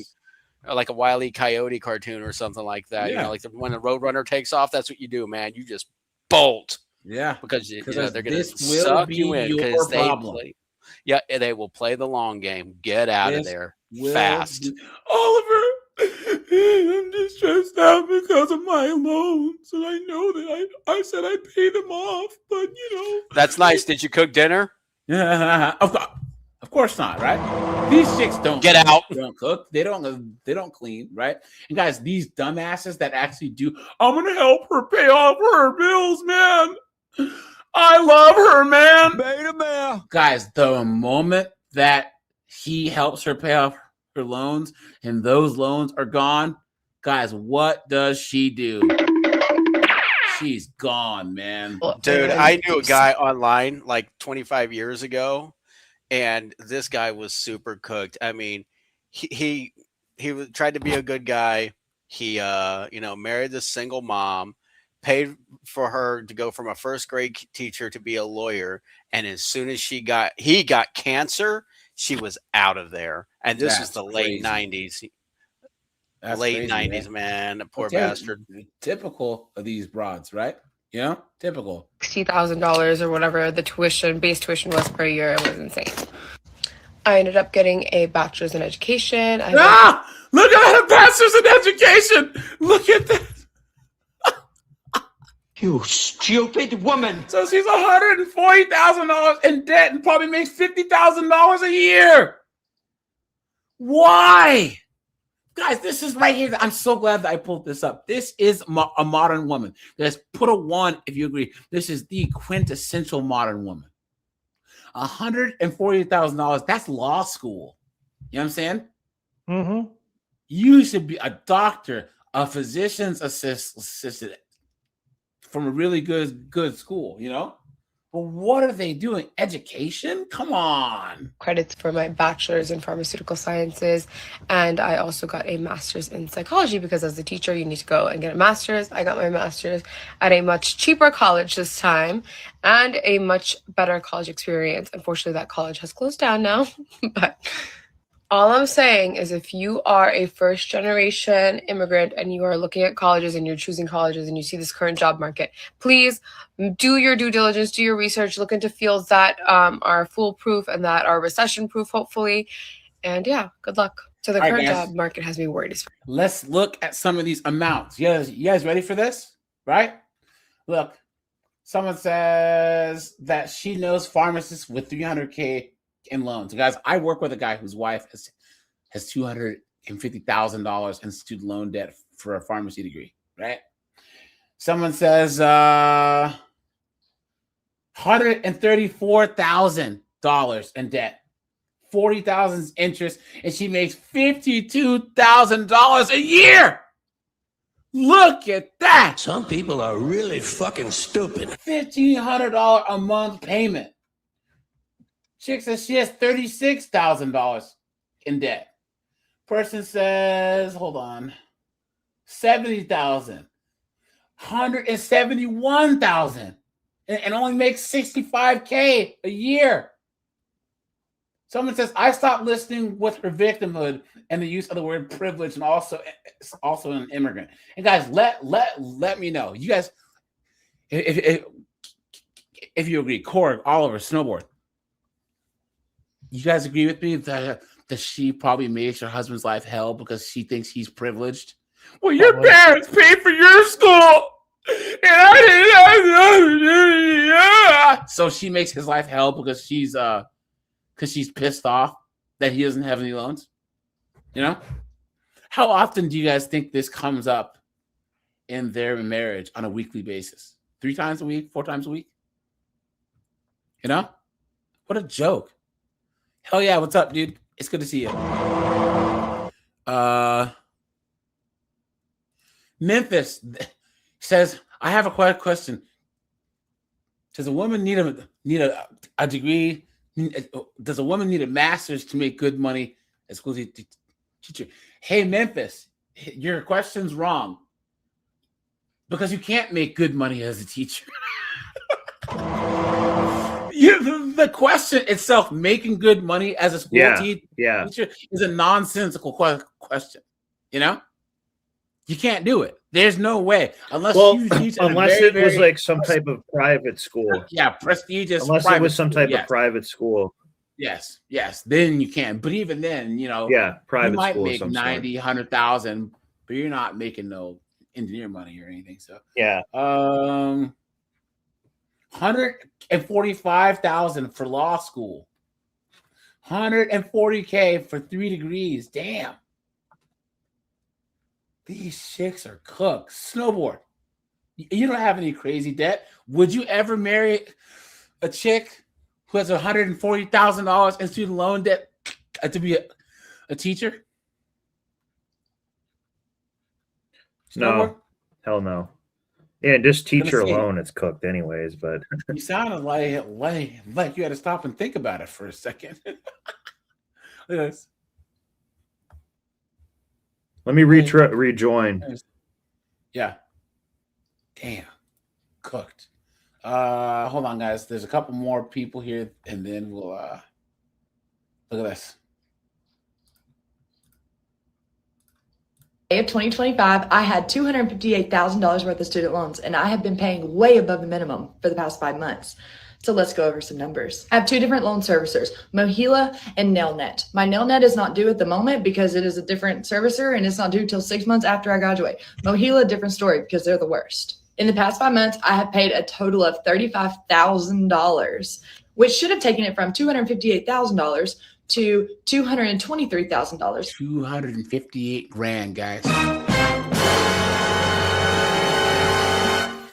mess. like a Wile E. Coyote cartoon or something like that. You Yeah. know, like when the Roadrunner takes off, that's what you do, man. You just bolt. Yeah. Because you know, they're gonna this will suck be you in your because they problem. play. Yeah, they will play the long game. Get out of This there will fast. be- Oliver, I'm just stressed out because of my loans, and I know that I said I'd pay them off, but That's nice. Did you cook dinner? Yeah, of course not, right? These chicks don't Get out. They don't cook. They don't clean, right? And guys, these dumbasses that actually do. I'm gonna help her pay off her bills, man. I love her, man. Beta male. Guys, the moment that he helps her pay off her loans and those loans are gone, guys, what does she do? She's gone, man. Dude, I knew a guy online like 25 years ago, and this guy was super cooked. I mean, he tried to be a good guy. He married this single mom, paid for her to go from a first grade teacher to be a lawyer, and as soon as he got cancer, she was out of there. And this was That's the late crazy. 90s. That's Late crazy, 90s, man. The poor Yeah, bastard. Typical of these broads, right? Typical. $60,000 or whatever the base tuition was per year. It was insane. I ended up getting a bachelor's in education. Look at a bachelor's in education. Look at that. You stupid woman. So she's $140,000 in debt and probably makes $50,000 a year. Why? Guys, this is right here. I'm so glad that I pulled this up. This is a modern woman. Let's put a 1 if you agree. This is the quintessential modern woman. $140,000. That's law school. You know what I'm saying? Mm-hmm. You should be a doctor, a physician's assistant from a really good school, But what are they doing? Education? Come on. Credits for my bachelor's in pharmaceutical sciences, and I also got a master's in psychology because as a teacher you need to go and get a master's. I got my master's at a much cheaper college this time and a much better college experience. Unfortunately, that college has closed down now, but all I'm saying is if you are a first generation immigrant and you are looking at colleges and you're choosing colleges and you see this current job market, please do your due diligence, do your research, look into fields that are foolproof and that are recession proof, hopefully. And yeah, good luck. So the All right, current guys. job market has me worried. Let's look at some of these amounts. You guys ready for this? Right? Look, someone says that she knows pharmacists with $300K in loans. Guys, I work with a guy whose wife has $250,000 in student loan debt for a pharmacy degree, right? Someone says $134,000 in debt, $40,000 interest, and she makes $52,000 a year. Look at that. Some people are really fucking stupid. $1,500 a month payment. Chick says she has $36,000 in debt. Person says, hold on, $70,000, $171,000, and only makes $65K a year. Someone says, I stopped listening with her victimhood and the use of the word privilege, and also an immigrant. And guys, let me know. You guys, if you agree, Korg, Oliver, Snowboard, you guys agree with me that she probably makes her husband's life hell because she thinks he's privileged? Well, your parents paid for your school, and I didn't. So she makes his life hell because she's pissed off that he doesn't have any loans. You know, how often do you guys think this comes up in their marriage on a weekly basis? 3 times a week, 4 times a week? You know, what a joke. Hell yeah, what's up, dude? It's good to see you. Memphis says, I have a question. Does a woman need a degree? Does a woman need a master's to make good money as school teacher? Hey, Memphis, your question's wrong. Because you can't make good money as a teacher. The question itself, making good money as a school teacher, is a nonsensical question. You know, you can't do it. There's no way unless you teach unless it was like some type of private school. Yeah, prestigious. Unless it was some type of private school. Yes, then you can. But even then, you know, private you might school make 90, 100,000, but you're not making no engineer money or anything. So $145,000 for law school, $140K for 3 degrees. Damn, these chicks are cooked. Snowboard, you don't have any crazy debt. Would you ever marry a chick who has $140,000 in student loan debt to be a teacher? No, hell no. Yeah, just teacher alone, it's cooked anyways. But you sounded like you had to stop and think about it for a second. Look at this. Let me rejoin. Yeah. Damn. Cooked. Hold on, guys. There's a couple more people here, and then we'll look at this. Of 2025, I had $258,000 worth of student loans, and I have been paying way above the minimum for the past 5 months. So let's go over some numbers. I have 2 different loan servicers, Mohila and Nelnet. My Nelnet is not due at the moment because it is a different servicer, and it's not due till 6 months after I graduate. Mohila, different story because they're the worst. In the past 5 months, I have paid a total of $35,000, which should have taken it from $258,000 to $223,000. 258 grand, guys.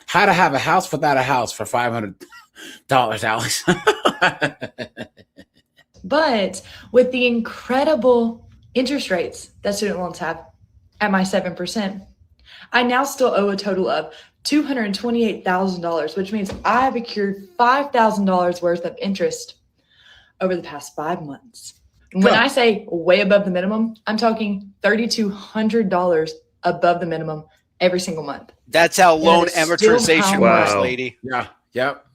How to have a house without a house for $500, Alex. But with the incredible interest rates that student loans have at my 7%, I now still owe a total of $228,000, which means I have accrued $5,000 worth of interest over the past 5 months. When I say way above the minimum, I'm talking $3,200 above the minimum every single month. That's how loan amortization works, lady. Yeah. Yep.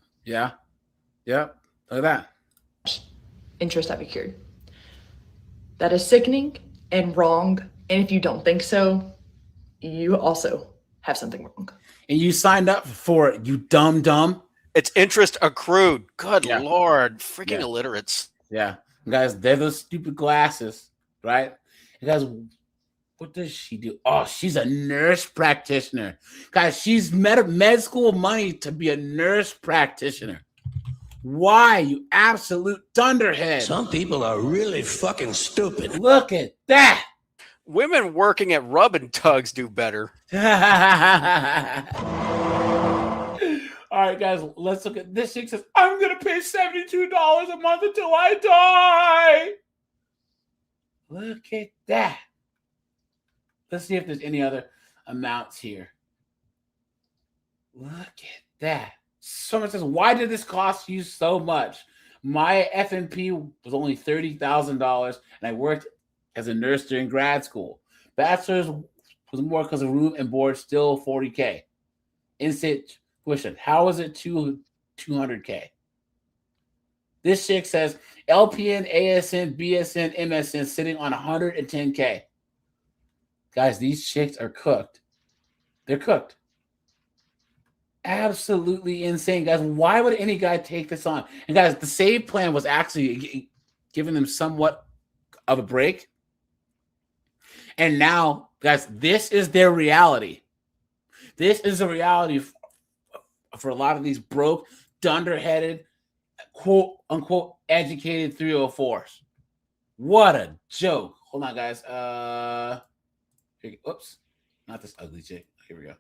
Look at that. Interest I've accrued. That is sickening and wrong. And if you don't think so, you also have something wrong. And you signed up for it, you dumb. It's interest accrued. Good Lord. Freaking illiterates. Yeah. Guys, they're those stupid glasses, right? And guys, what does she do? Oh, she's a nurse practitioner. Guys, she's med school money to be a nurse practitioner. Why, you absolute dunderhead? Some people are really fucking stupid. Look at that. Women working at rub and tugs do better. All right, guys, let's look at this. Chick says, I'm going to pay $72 a month until I die. Look at that. Let's see if there's any other amounts here. Look at that. Someone says, why did this cost you so much? My FNP was only $30,000, and I worked as a nurse during grad school. Bachelor's was more because of room and board, still $40K. In-state tuition, how is it $200K? This chick says, LPN, ASN, BSN, MSN sitting on $110K. Guys, these chicks are cooked. They're cooked. Absolutely insane, guys. Why would any guy take this on? And guys, the SAVE plan was actually giving them somewhat of a break. And now, guys, this is their reality. This is a reality for a lot of these broke, dunderheaded, quote unquote educated 304s. What a joke. Hold on, guys. Oops, not this ugly chick. Here we go.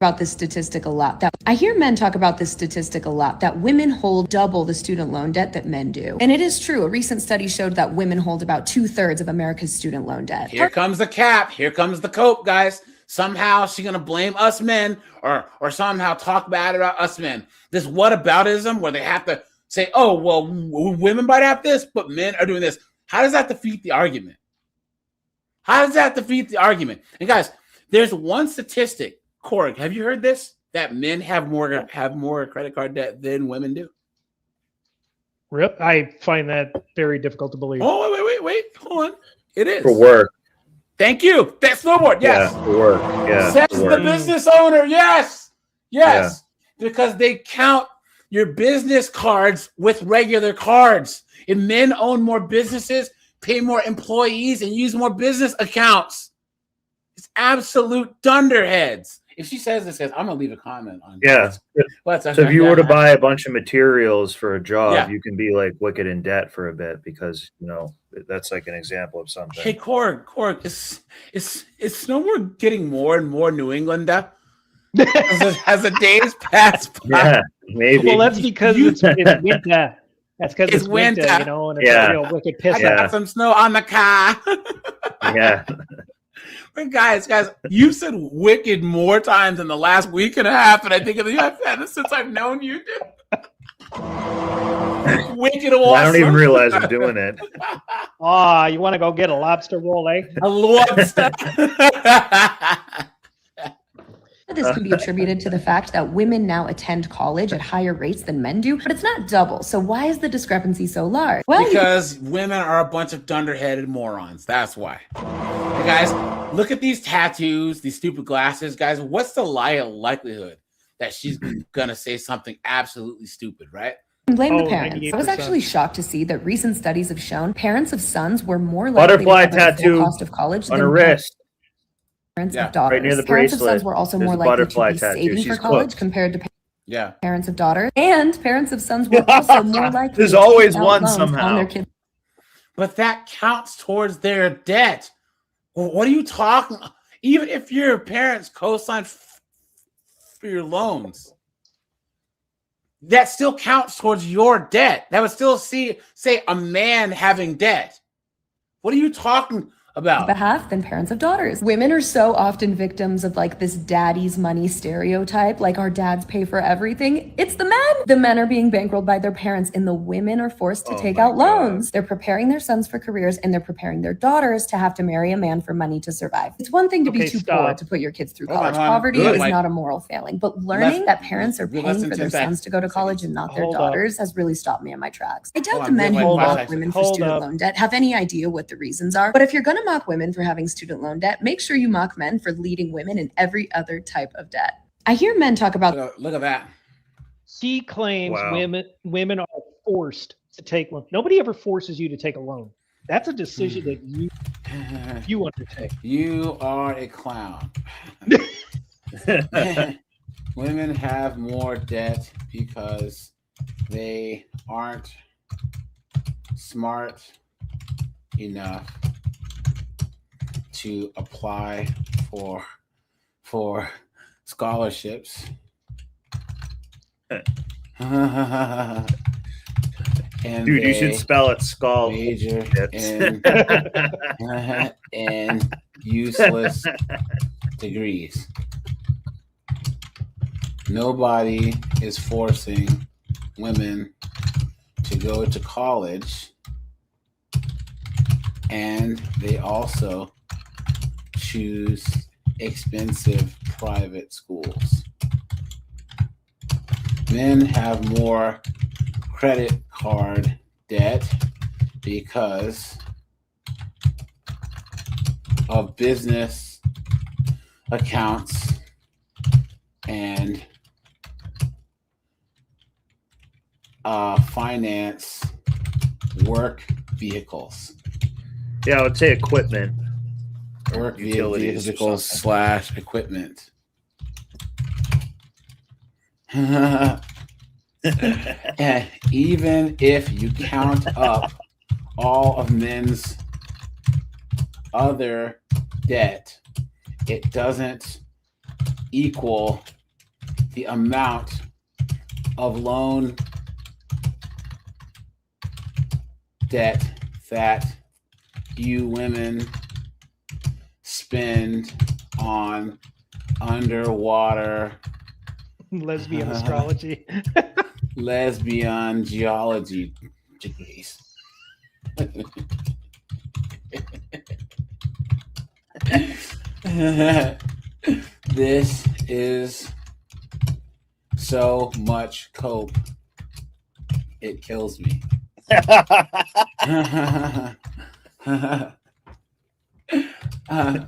About this statistic a lot. That I hear men talk about this statistic a lot, that women hold double the student loan debt that men do. And it is true. A recent study showed that women hold about 2/3 of America's student loan debt. Here comes the cap. Here comes the cope, guys. Somehow she's gonna blame us men or somehow talk bad about us men. This whataboutism where they have to say, oh, well, women might have this, but men are doing this. How does that defeat the argument? How does that defeat the argument? And guys, there's one statistic. Korg, have you heard this? That men have more credit card debt than women do. Rip, I find that very difficult to believe. Oh, wait, hold on. It is. For work. Thank you. That snowboard, yes. Yeah, for work. Yeah. Says for work. the business owner, yes. Yes. Yeah. Because they count your business cards with regular cards. And men own more businesses, pay more employees, and use more business accounts. It's absolute dunderheads. If she says this, I'm gonna leave a comment on. Yeah. So if you were to buy a bunch of materials for a job, you can be like wicked in debt for a bit because that's like an example of something. Hey, Korg, is snowboard getting more and more New England as the days pass by? Yeah, maybe. Well, that's because it's winter. That's because it's winter, and it's a real wicked piss. I got some snow on the car. Yeah. But guys, you said wicked more times in the last week and a half, and I think I've had this since I've known you. Wicked awesome. I don't even realize I'm doing it. Oh, you want to go get a lobster roll, eh? A lobster. This can be attributed to the fact that women now attend college at higher rates than men do, but it's not double. So why is the discrepancy so large? Well, because women are a bunch of dunderheaded morons. That's why. Hey guys, look at these tattoos, these stupid glasses. Guys, what's the likelihood that she's gonna say something absolutely stupid, right? Blame the parents. 98%. I was actually shocked to see that recent studies have shown parents of sons were more likely Butterfly to cover the tattoo full cost of college on than her wrist. Parents of daughters. Right near the Parents of bracelet. sons were also There's more a likely to butterfly be tattoo. saving She's for college cooked. compared to Yeah. parents of daughters. And parents of sons were also more likely There's to take always out one loans somehow. on their kids. But that counts towards their debt. What are you talking? Even if your parents co-sign for your loans, that still counts towards your debt. That would still say a man having debt. What are you talking about? Behalf than parents of daughters. Women are so often victims of like this daddy's money stereotype, like our dads pay for everything. It's the men. The men are being bankrolled by their parents and the women are forced to take out loans. They're preparing their sons for careers and they're preparing their daughters to have to marry a man for money to survive. It's one thing to be too poor to put your kids through college. Poverty is not a moral failing, but learning that parents are paying for their sons to go to college and not their daughters has really stopped me in my tracks. I doubt the men who mock women for student loan debt have any idea what the reasons are, but if you're going to mock women for having student loan debt, make sure you mock men for leading women in every other type of debt. I hear men talk about look at that. He claims Wow. women are forced to take loan. Nobody ever forces you to take a loan. That's a decision that you undertake. You are a clown. Women have more debt because they aren't smart enough to apply for scholarships. And Dude, you should spell it skull. Major in useless degrees. Nobody is forcing women to go to college, and they also choose expensive private schools. Men have more credit card debt because of business accounts and finance work vehicles. Yeah, I would say equipment. Work Utilities or vehicles / equipment. And even if you count up all of men's other debt, it doesn't equal the amount of loan debt that you women spend on underwater Lesbian astrology. Lesbian geology degrees. This is so much cope. It kills me. And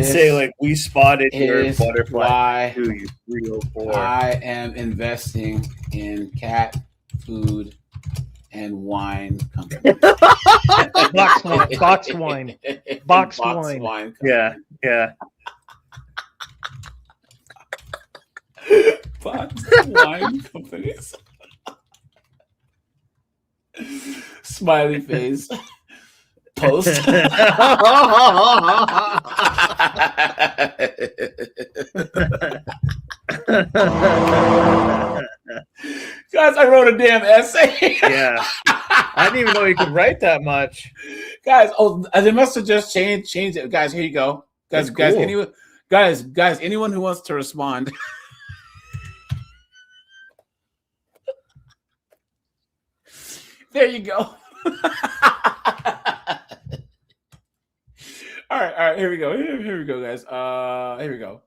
say like, we spotted your butterfly. Why 304. I am investing in cat food and wine company. Boxed wine. Boxed wine. Yeah, yeah. Boxed wine companies. Smiley face. Post. Guys, I wrote a damn essay. Yeah. I didn't even know you could write that much. Guys, they must have just changed it. Guys, here you go. Guys, That's cool. anyone who wants to respond. There you go. All right, here we go. Here we go, guys. Here we go.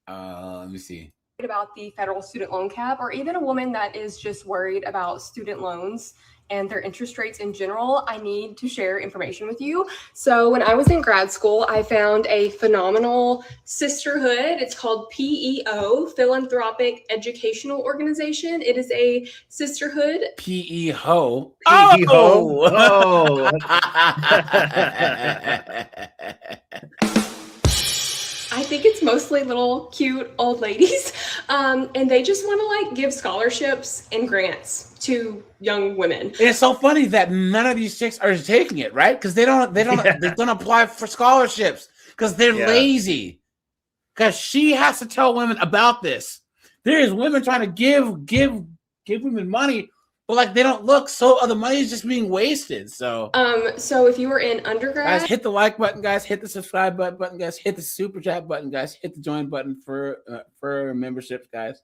Let me see. About the federal student loan cap, or even a woman that is just worried about student loans and their interest rates in general, I need to share information with you. So when I was in grad school, I found a phenomenal sisterhood. It's called PEO, Philanthropic Educational Organization. It is a sisterhood. PEO. Oh. I think it's mostly little cute old ladies, and they just want to like give scholarships and grants to young women. It's so funny that none of these chicks are taking it, right? Because they don't apply for scholarships because they're lazy. Because she has to tell women about this. There's women trying to give women money, but like they don't look, so the money is just being wasted. So so if you were in undergrad, guys, hit the like button, guys, hit the subscribe button, guys, hit the super chat button, guys, hit the join button for memberships, guys.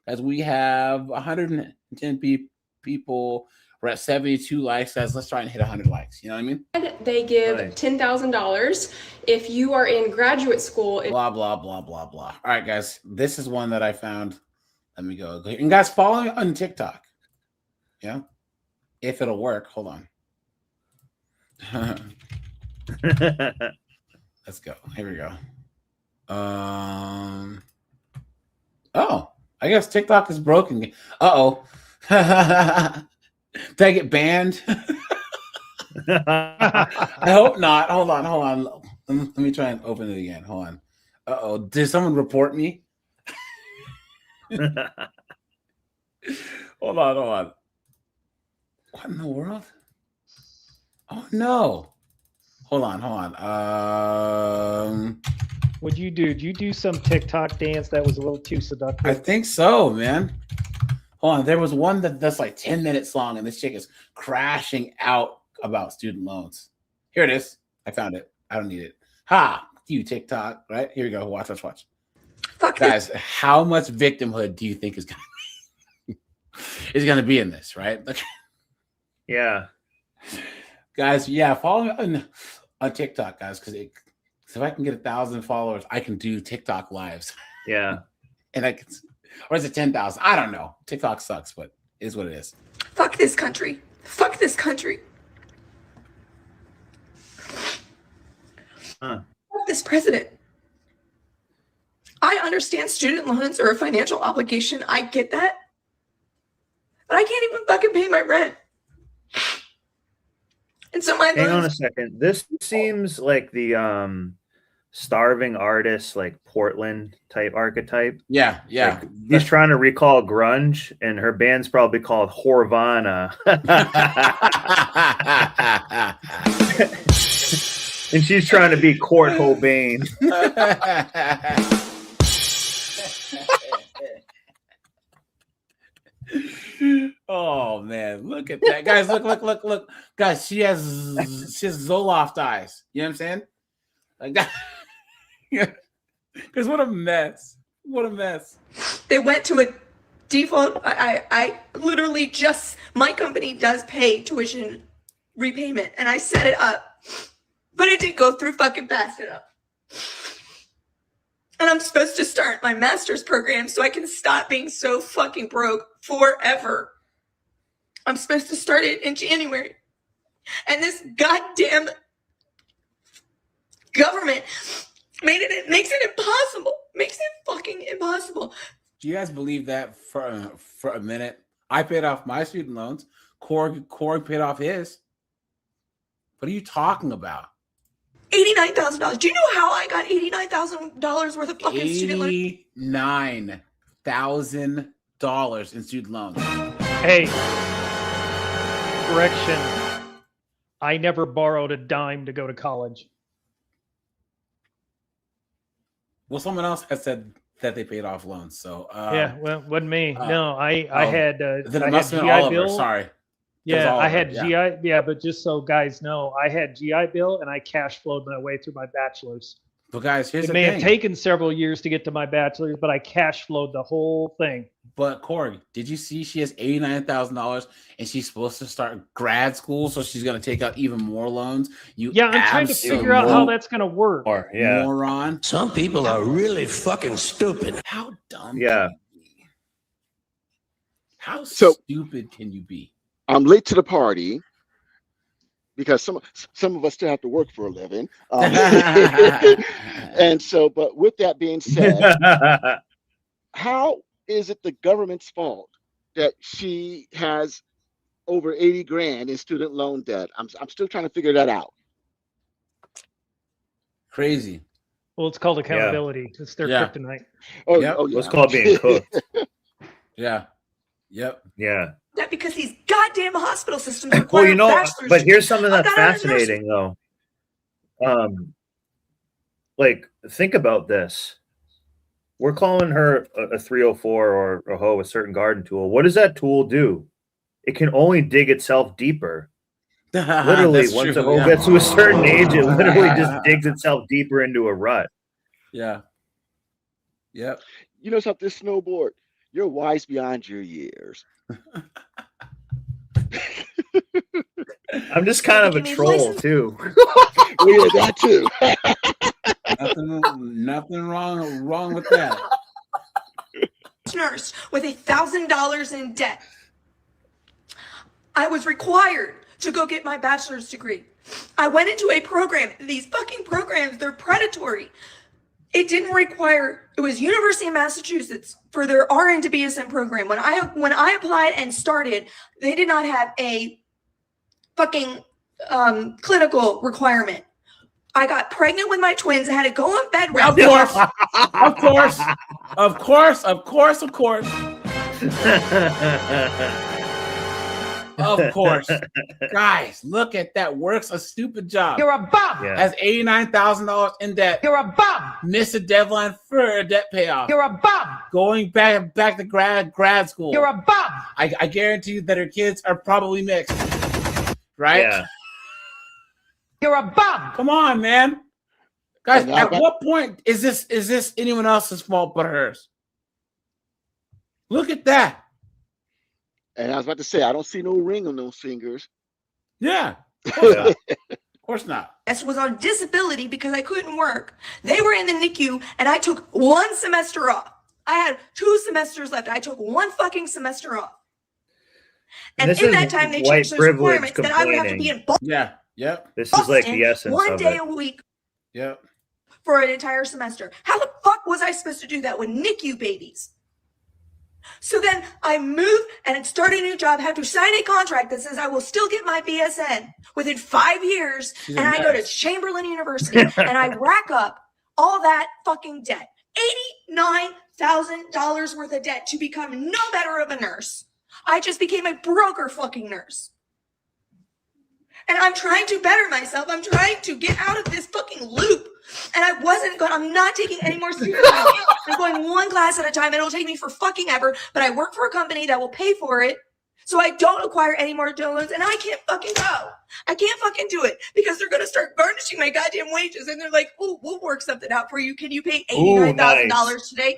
Guys, we have 110 people. We're at 72 likes, guys. Let's try and hit 100 likes. You know what I mean? they give $10,000. If you are in graduate school, Blah blah blah blah blah. All right, guys, this is one that I found. Let me go. And guys, follow me on TikTok. Yeah, if it'll work. Hold on. Let's go. Here we go. Oh, I guess TikTok is broken. Uh-oh. Did I get banned? I hope not. Hold on. Let me try and open it again. Hold on. Uh-oh. Did someone report me? Hold on. What in the world? Oh no. Hold on. What'd you do? Did you do some TikTok dance that was a little too seductive? I think so, man. Hold on. There was one that's like 10 minutes long, and this chick is crashing out about student loans. Here it is. I found it. I don't need it. Ha! You TikTok, right? Here we go. Watch. Fuck guys, how much victimhood do you think is gonna be in this, right? Yeah. Guys, follow me on TikTok, guys, because if I can get 1,000 followers, I can do TikTok lives. Yeah. And I can, or is it 10,000? I don't know. TikTok sucks, but it is what it is. Fuck this country. Fuck this country. Fuck this president. I understand student loans are a financial obligation. I get that. But I can't even fucking pay my rent. And so my Hang on a second. This seems like the starving artist, like Portland type archetype. Yeah. Like, he's trying to recall grunge, and her band's probably called Horvana. And she's trying to be Kurt Cobain. Oh man, look at that, guys! Look, guys. She has Zoloft eyes. You know what I'm saying? Like that. Because what a mess! What a mess! They went to a default. I literally just, my company does pay tuition repayment, and I set it up, but it didn't go through fucking fast enough. And I'm supposed to start my master's program so I can stop being so fucking broke forever. I'm supposed to start it in January. And this goddamn government makes it impossible. Makes it fucking impossible. Do you guys believe that for a minute? I paid off my student loans. Corey paid off his. What are you talking about? $89,000. Do you know how I got $89,000 worth of fucking student loans? $89,000 in student loans. Hey, correction. I never borrowed a dime to go to college. Well, someone else has said that they paid off loans. So yeah, well, wasn't me. No, I had then I it must had have been GI Oliver. Bill. Sorry. Yeah, I had Oliver, GI. Yeah, but just so guys know, I had GI Bill and I cash flowed my way through my bachelor's. But guys, here's It the may thing. have taken several years to get to my bachelor's, but I cash flowed the whole thing. But Corey, did you see she has $89,000 and she's supposed to start grad school, so she's going to take out even more loans? Yeah, I'm trying to figure out how that's going to work. Moron. Some people are really fucking stupid. How dumb? Yeah. How So- stupid can you be? I'm late to the party because some of us still have to work for a living. And so, but with that being said, how is it the government's fault that she has over 80 grand in student loan debt? I'm still trying to figure that out. Crazy. Well, it's called accountability. It's their Yeah. kryptonite. Oh, Yep. oh yeah. It's called being cooked. Yeah. Yep. Yeah. That because these goddamn hospital systems Well, require you know, bachelor's but degrees. here's something I that's got out of nursing. fascinating, though. Like, think about this. We're calling her a 304 or a hoe, a certain garden tool. What does that tool do? It can only dig itself deeper. Literally, That's once true, a hoe yeah. gets to a certain age, it literally just digs itself deeper into a rut. Yeah. Yep. You know something, snowboard, you're wise beyond your years. I'm just kind of a troll, too. Well, yeah, that too. Nothing wrong with that. Nurse with $1,000 in debt. I was required to go get my bachelor's degree. I went into a program. These fucking programs, they're predatory. It didn't require, it was University of Massachusetts for their RN to BSN program. When I applied and started, they did not have a fucking clinical requirement. I got pregnant with my twins. I had to go on bed rest. Of course. Of course. Guys, look at that. Works a stupid job. You're a bum. Yeah. Has $89,000 in debt. You're a bum. Missed a deadline for a debt payoff. You're a bum. Going back to grad school. You're a bum. I guarantee you that her kids are probably mixed. Right? Yeah. You're a bum. Come on, man. Guys, And at what point is this anyone else's fault but hers? Look at that. And I was about to say, I don't see no ring on those fingers. Yeah. Yeah. Of course not. Was on disability because I couldn't work. They were in the NICU and I took 1 semester off. I had 2 semesters left. I took 1 fucking semester off. And this in is that time, they white changed those privilege requirements that I would have to be in Boston Yeah. Yep. This is like the essence one of day it. a week Yep. for an entire semester. How the fuck was I supposed to do that with NICU babies? So then I moved and started a new job, have to sign a contract that says I will still get my BSN within 5 years. She's And a I go to mess. Chamberlain University and I rack up all that fucking debt. $89,000 worth of debt to become no better of a nurse. I just became a broker fucking nurse. And I'm trying to better myself. I'm trying to get out of this fucking loop. And I'm not taking any more student loans. I'm going 1 class at a time. It'll take me for fucking ever, but I work for a company that will pay for it. So I don't acquire any more student loans and I can't fucking go. I can't fucking do it because they're going to start garnishing my goddamn wages. And they're like, oh, we'll work something out for you. Can you pay $89,000 today?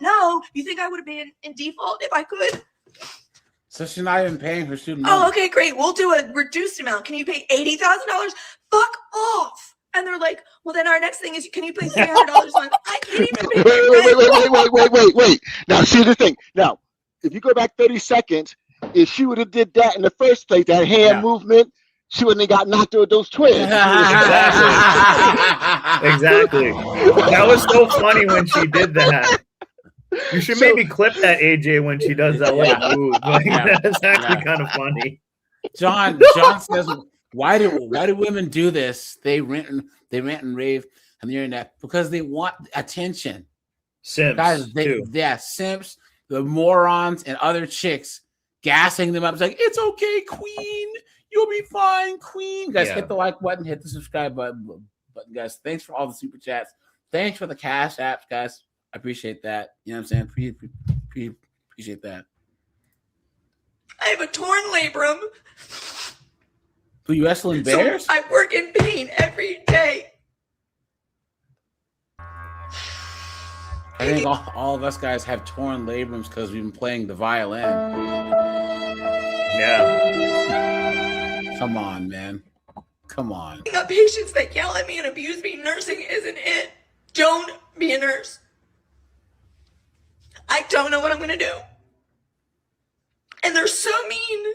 No. You think I would have been in default if I could? So she's not even paying her student loan. Oh, okay, great. We'll do a reduced amount. Can you pay $80,000? Fuck off. And they're like, well, then our next thing is, can you pay $300 a month? I can't even pay Wait. Now, see the thing. Now, if you go back 30 seconds, if she would have did that in the first place, that hand movement, she wouldn't have got knocked out with those twins. Exactly. That was so funny when she did that. You should maybe clip that, AJ, when she does that little move. Like, that's actually kind of funny. John says, why do women do this? They rant and rave on the internet because they want attention. Simps, guys, too. simps, the morons, and other chicks gassing them up. It's like, it's okay, queen. You'll be fine, queen. Guys, hit the like button, hit the subscribe button, guys. Thanks for all the super chats. Thanks for the cash apps, guys. I appreciate that. You know what I'm saying? Appreciate that. I have a torn labrum. Who you wrestling bears? So I work in pain every day. I think all of us guys have torn labrums because we've been playing the violin. Yeah. Come on, man. Come on. I got patients that yell at me and abuse me. Nursing isn't it. Don't be a nurse. I don't know what I'm going to do. And they're so mean.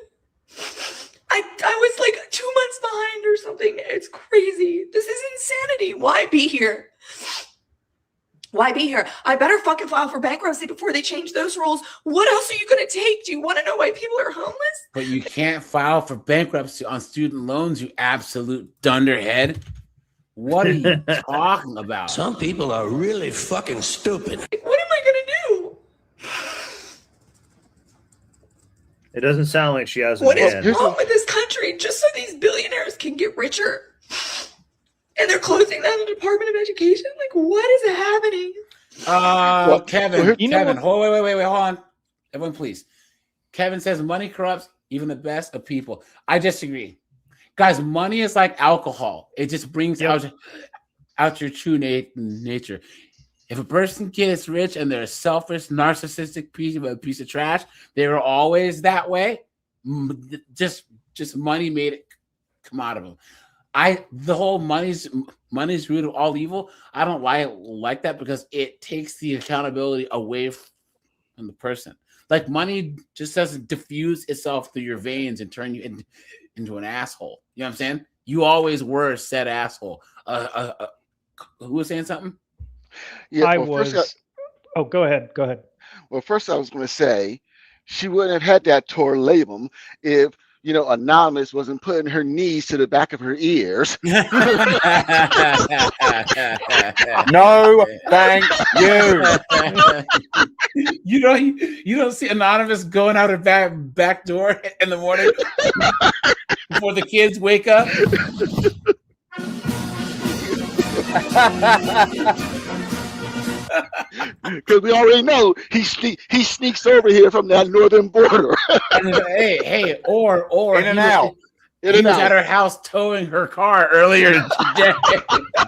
I was like 2 months behind or something. It's crazy. This is insanity. Why be here? Why be here? I better fucking file for bankruptcy before they change those rules. What else are you going to take? Do you want to know why people are homeless? But you can't file for bankruptcy on student loans, you absolute dunderhead. What are you talking about? Some people are really fucking stupid. What am I going to do? It doesn't sound like she has a What is man. wrong with this country? Just so these billionaires can get richer. And they're closing down the Department of Education? Like, what is happening? Kevin, hold on. Everyone, please. Kevin says money corrupts even the best of people. I disagree. Guys, money is like alcohol. It just brings out your true nature. If a person gets rich and they're a selfish, narcissistic piece of trash, they were always that way. Just money made it come out of them. The whole money's root of all evil. I don't like that because it takes the accountability away from the person. Like money just doesn't diffuse itself through your veins and turn you into an asshole. You know what I'm saying? You always were a said asshole. Who was saying something? Yeah, go ahead. Well, first I was going to say she wouldn't have had that torn labrum if Anonymous wasn't putting her knees to the back of her ears. No, thank you. You don't see Anonymous going out her back door in the morning before the kids wake up. Because we already know he sneaks over here from that northern border. hey, or in and out. He was at her house towing her car earlier today.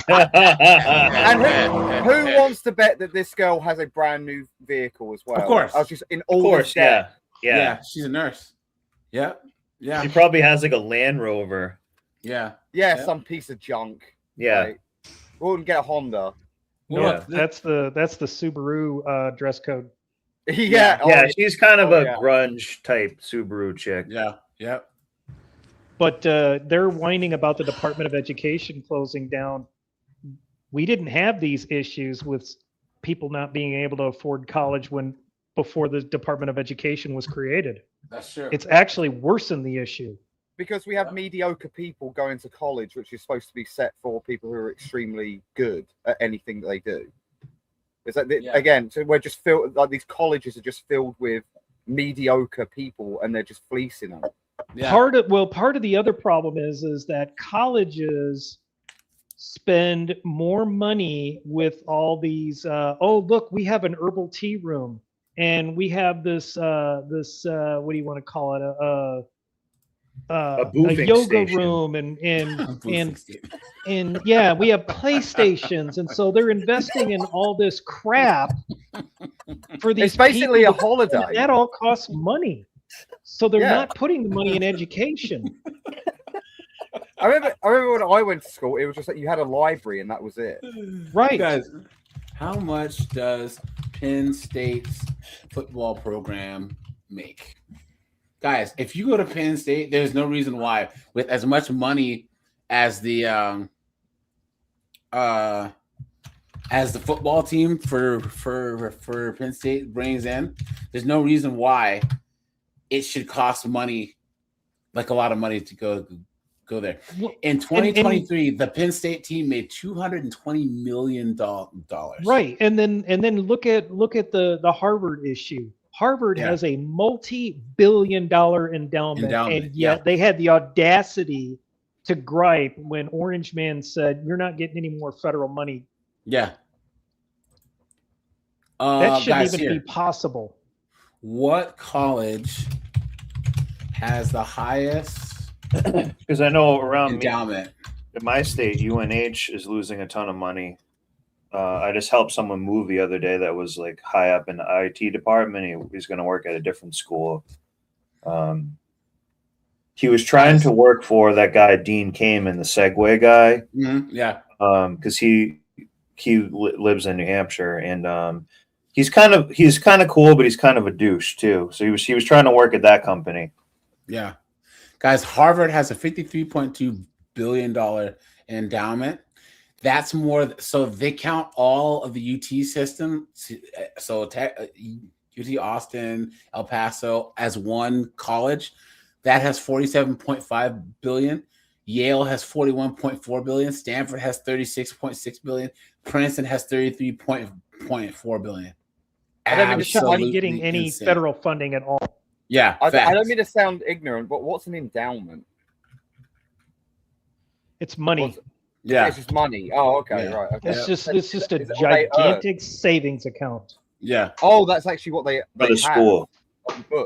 And who wants to bet that this girl has a brand new vehicle as well? Of course. I was just in all this debt. Yeah. She's a nurse. Yeah. She probably has like a Land Rover. Yeah. Yeah, some piece of junk. Yeah. Right. We wouldn't get a Honda. No, that's the Subaru dress code. Yeah. She's kind of a grunge type Subaru chick. Yeah. But they're whining about the Department of Education closing down. We didn't have these issues with people not being able to afford college before the Department of Education was created. That's true. It's actually worsened the issue. Because we have mediocre people going to college, which is supposed to be set for people who are extremely good at anything that they do. Is that again? So we're just filled. Like these colleges are just filled with mediocre people, and they're just fleecing them. Yeah. Part of the other problem is that colleges spend more money with all these. Look, we have an herbal tea room, and we have this. What do you want to call it? A yoga station. room and yeah, we have PlayStations, and so they're investing in all this crap for these. It's basically people, a holiday. That all costs money, so they're not putting the money in education. I remember when I went to school, it was just that you had a library and that was it. Right, guys. How much does Penn State's football program make? Guys, if you go to Penn State, there's no reason why, with as much money as the football team for Penn State brings in, there's no reason why it should cost money, like a lot of money, to go there. In 2023, the Penn State team made $220 million. Right, and then look at the Harvard issue. Harvard has a multi-billion-dollar endowment, and yet they had the audacity to gripe when Orange Man said, "You're not getting any more federal money." Yeah, that shouldn't even be possible. What college has the highest? Because I know around endowment in my state, UNH is losing a ton of money. I just helped someone move the other day that was like high up in the IT department. He's going to work at a different school. He was trying to work for that guy, Dean Kamen, the Segway guy. Mm-hmm. Yeah. Because he lives in New Hampshire, and he's kind of cool, but he's kind of a douche too. So he was trying to work at that company. Yeah. Guys, Harvard has a $53.2 billion endowment. That's more. So they count all of the UT system. So UT Austin, El Paso as one college. That has $47.5 billion. Yale has $41.4 billion. Stanford has $36.6 billion. Princeton has $33.4 billion. I don't mean getting any federal funding at all. Yeah, I don't mean to sound ignorant, but what's an endowment? It's money. Yeah, it's just money. Oh, okay, right. Okay. It's just a gigantic savings account. Yeah. Oh, that's actually what they for the school.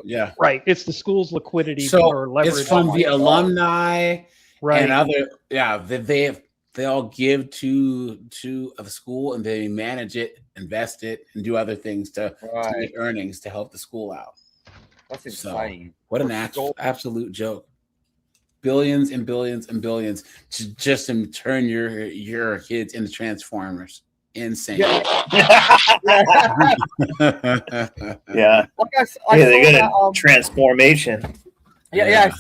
Yeah. Right. It's the school's liquidity so or leverage. It's from the alumni, right? And other, they all give to the school, and they manage it, invest it, and do other things to make earnings to help the school out. That's insane. So, what an absolute joke. Billions and billions and billions to just turn your kids into Transformers. Insane. Yeah. Like they get a transformation. Yeah.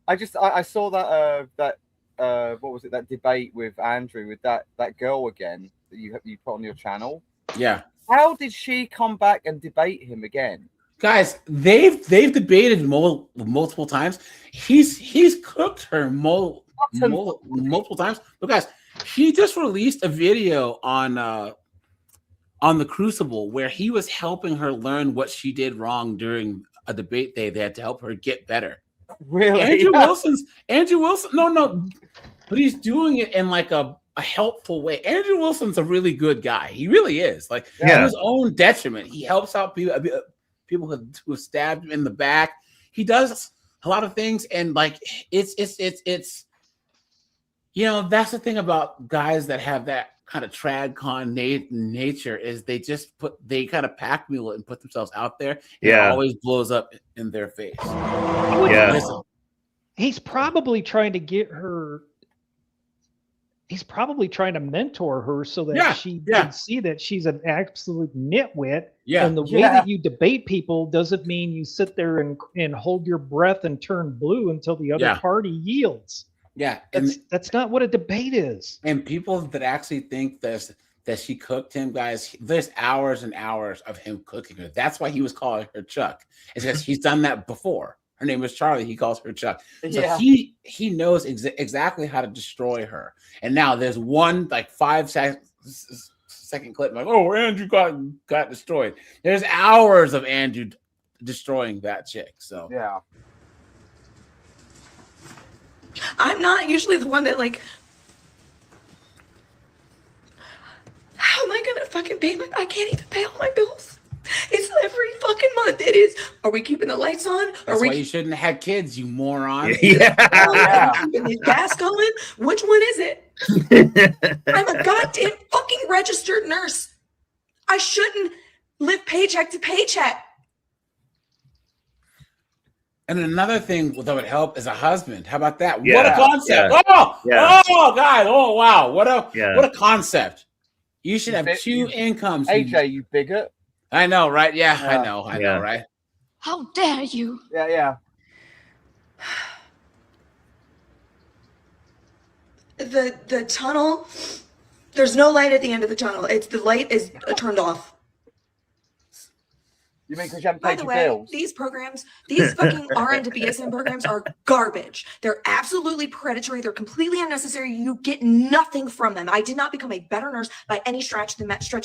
I saw that what was it, that debate with Andrew with that girl again that you put on your channel. Yeah. How did she come back and debate him again? Guys, they've debated multiple times. he's cooked her multiple times. But guys, he just released a video on the Crucible where he was helping her learn what she did wrong during a debate they had to help her get better. Really? Andrew Wilson. No, but he's doing it in like a helpful way. Andrew Wilson's a really good guy. He really is. Like to his own detriment, he helps out people who stabbed him in the back. He does a lot of things, and like it's that's the thing about guys that have that kind of tradcon nature is they kind of pack mule it and put themselves out there. And it always blows up in their face. Listen, he's probably trying to get her. He's probably trying to mentor her so that she can see that she's an absolute nitwit. Yeah. And the way that you debate people doesn't mean you sit there and hold your breath and turn blue until the other party yields. Yeah. That's not what a debate is. And people that actually think that she cooked him, guys, there's hours and hours of him cooking her. That's why he was calling her Chuck. It's because he's done that before. Her name is Charlie. He calls her Chuck. So he knows exactly how to destroy her. And now there's one like 5-second clip like, oh, Andrew got destroyed. There's hours of Andrew destroying that chick. So yeah. I'm not usually the one that like, how am I gonna fucking pay I can't even pay all my bills. It's every fucking month. It is. Are we keeping the lights on? That's why you shouldn't have had kids, you moron. Keeping the gas going? Which one is it? I'm a goddamn fucking registered nurse. I shouldn't live paycheck to paycheck. And another thing that would help is a husband. How about that? Yeah. What a concept! Yeah. Oh, God! Oh, wow! What a concept! You should have two incomes. AJ, you bigot. I know, right? Yeah, I know, right? How dare you? Yeah. The tunnel, there's no light at the end of the tunnel. The light is turned off. You mean because you haven't By paid the your way, bills? these programs, these fucking RN to BSN programs are garbage. They're absolutely predatory. They're completely unnecessary. You get nothing from them. I did not become a better nurse by any stretch of the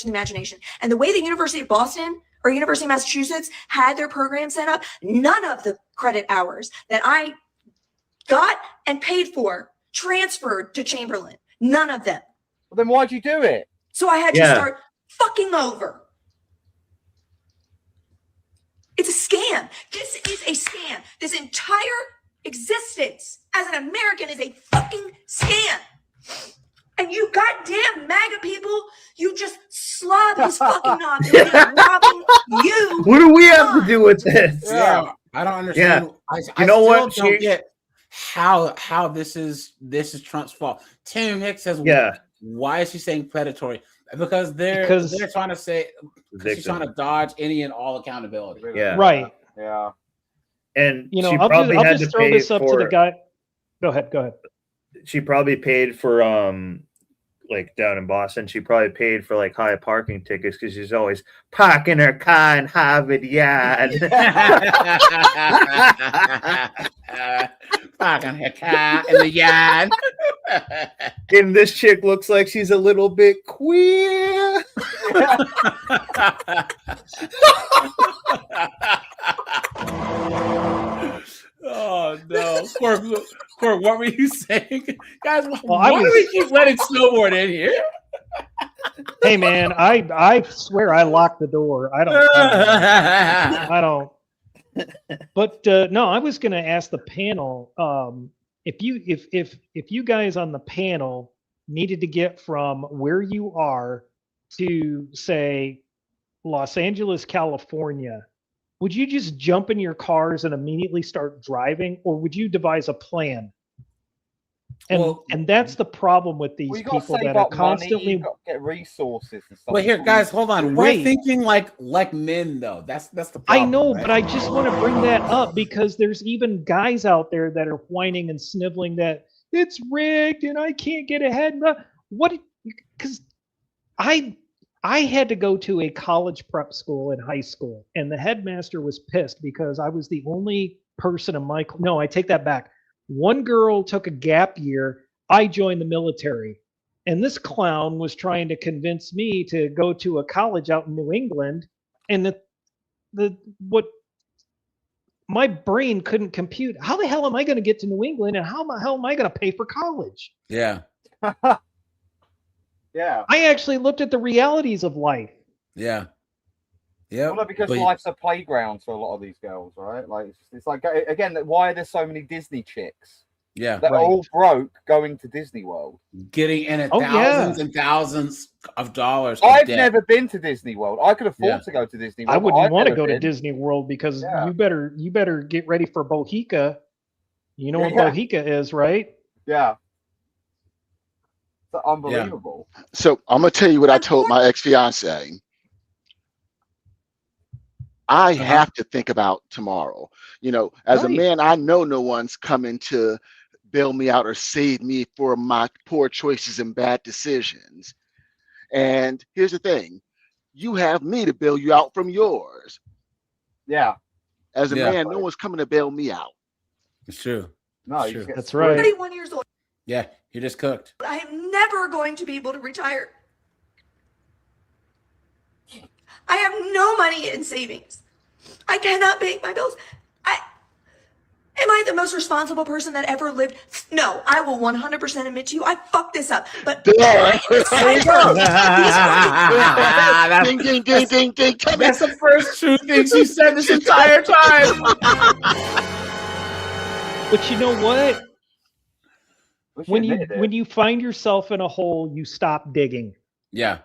imagination. And the way the University of Boston or University of Massachusetts had their program set up, none of the credit hours that I got and paid for transferred to Chamberlain. None of them. Well, then why'd you do it? So I had to start fucking over. It's a scam. This is a scam. This entire existence as an American is a fucking scam. And you goddamn MAGA people, you just slob his fucking knob. They're robbing you. What do we have to do with this? Yeah, I don't understand. Yeah. I You know still what? don't get how this is Trump's fault. Tim Hicks says, why is she saying predatory? Because they're trying to say she's trying to dodge any and all accountability. Yeah. Right. Yeah. And you know, she I'll probably just had to throw pay this up to for, the guy. Go ahead. She probably paid for like down in Boston, she probably paid for like high parking tickets because she's always parking her car in Harvard Yard. Parking her car in the yard. And this chick looks like she's a little bit queer. Oh no, Cork, what were you saying, guys? Why do we keep letting snowboard in here? Hey man, I swear I locked the door. I don't. But no, I was going to ask the panel if you guys on the panel needed to get from where you are to say Los Angeles, California, would you just jump in your cars and immediately start driving, or would you devise a plan? And that's the problem with these people that are constantly get resources and stuff. Well, here, guys, hold on. We're thinking like men, though. That's the problem. I know, right? but I just want to bring that up because there's even guys out there that are whining and sniveling that it's rigged and I can't get ahead. What? Because I had to go to a college prep school in high school, and the headmaster was pissed because I was the only person in my no, I take that back. One girl took a gap year. I joined the military, and this clown was trying to convince me to go to a college out in New England, and what my brain couldn't compute. How the hell am I going to get to New England, and how the hell am I going to pay for college? Yeah. Yeah. I actually looked at the realities of life. Yeah. Yeah. Well, because life's a playground for a lot of these girls, right? Like it's like again, why are there so many Disney chicks? Yeah. That are all broke going to Disney World, getting in thousands and thousands of dollars. I've never been to Disney World. I could afford Yeah. to go to Disney World. I wouldn't want to never go to been. Disney World because Yeah. you better get ready for Bohica. You know what Yeah. Bohica is, right? Yeah. It's unbelievable. So I'm gonna tell you what I told my ex-fiance. I have to think about tomorrow. You know, as a Right. man, I know no one's coming to bail me out or save me for my poor choices and bad decisions. And here's the thing: you have me to bail you out from yours. Yeah. As a Yeah. man, no one's coming to bail me out. It's true. No, It's you true. get That's right. 31 years old. Yeah. You just cooked. I am never going to be able to retire. I have no money in savings. I cannot pay my bills. Am I the most responsible person that ever lived? No, I will 100% admit to you, I fucked this up. But There you go. Ding, ding, ding, ding, ding. Tell me. That's the first true thing she said this entire time. But you know what? Well, she When admitted it. you find yourself in a hole, you stop digging. Yeah.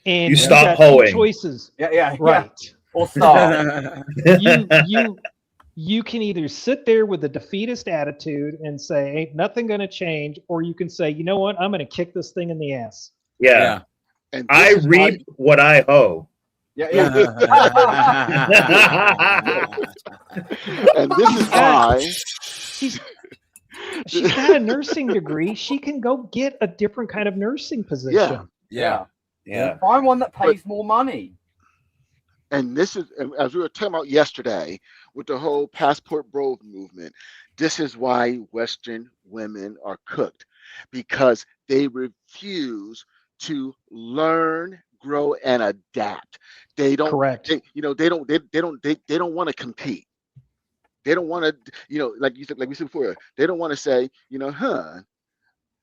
And You got stop two hoeing. choices. Yeah. Right. Or stop. You can either sit there with a defeatist attitude and say, ain't nothing gonna change, or you can say, you know what, I'm gonna kick this thing in the ass. Yeah. And I this is why- reap what I hoe. Yeah. and this is why She's got a nursing degree. She can go get a different kind of nursing position. Yeah. Yeah. Find one that pays more money. and this is, and as we were talking about yesterday with the whole passport bro movement, this is why Western women are cooked, because they refuse to learn, grow, and adapt. They don't. Correct. They don't want to compete. They don't want to, like you said, like we said before, they don't want to say,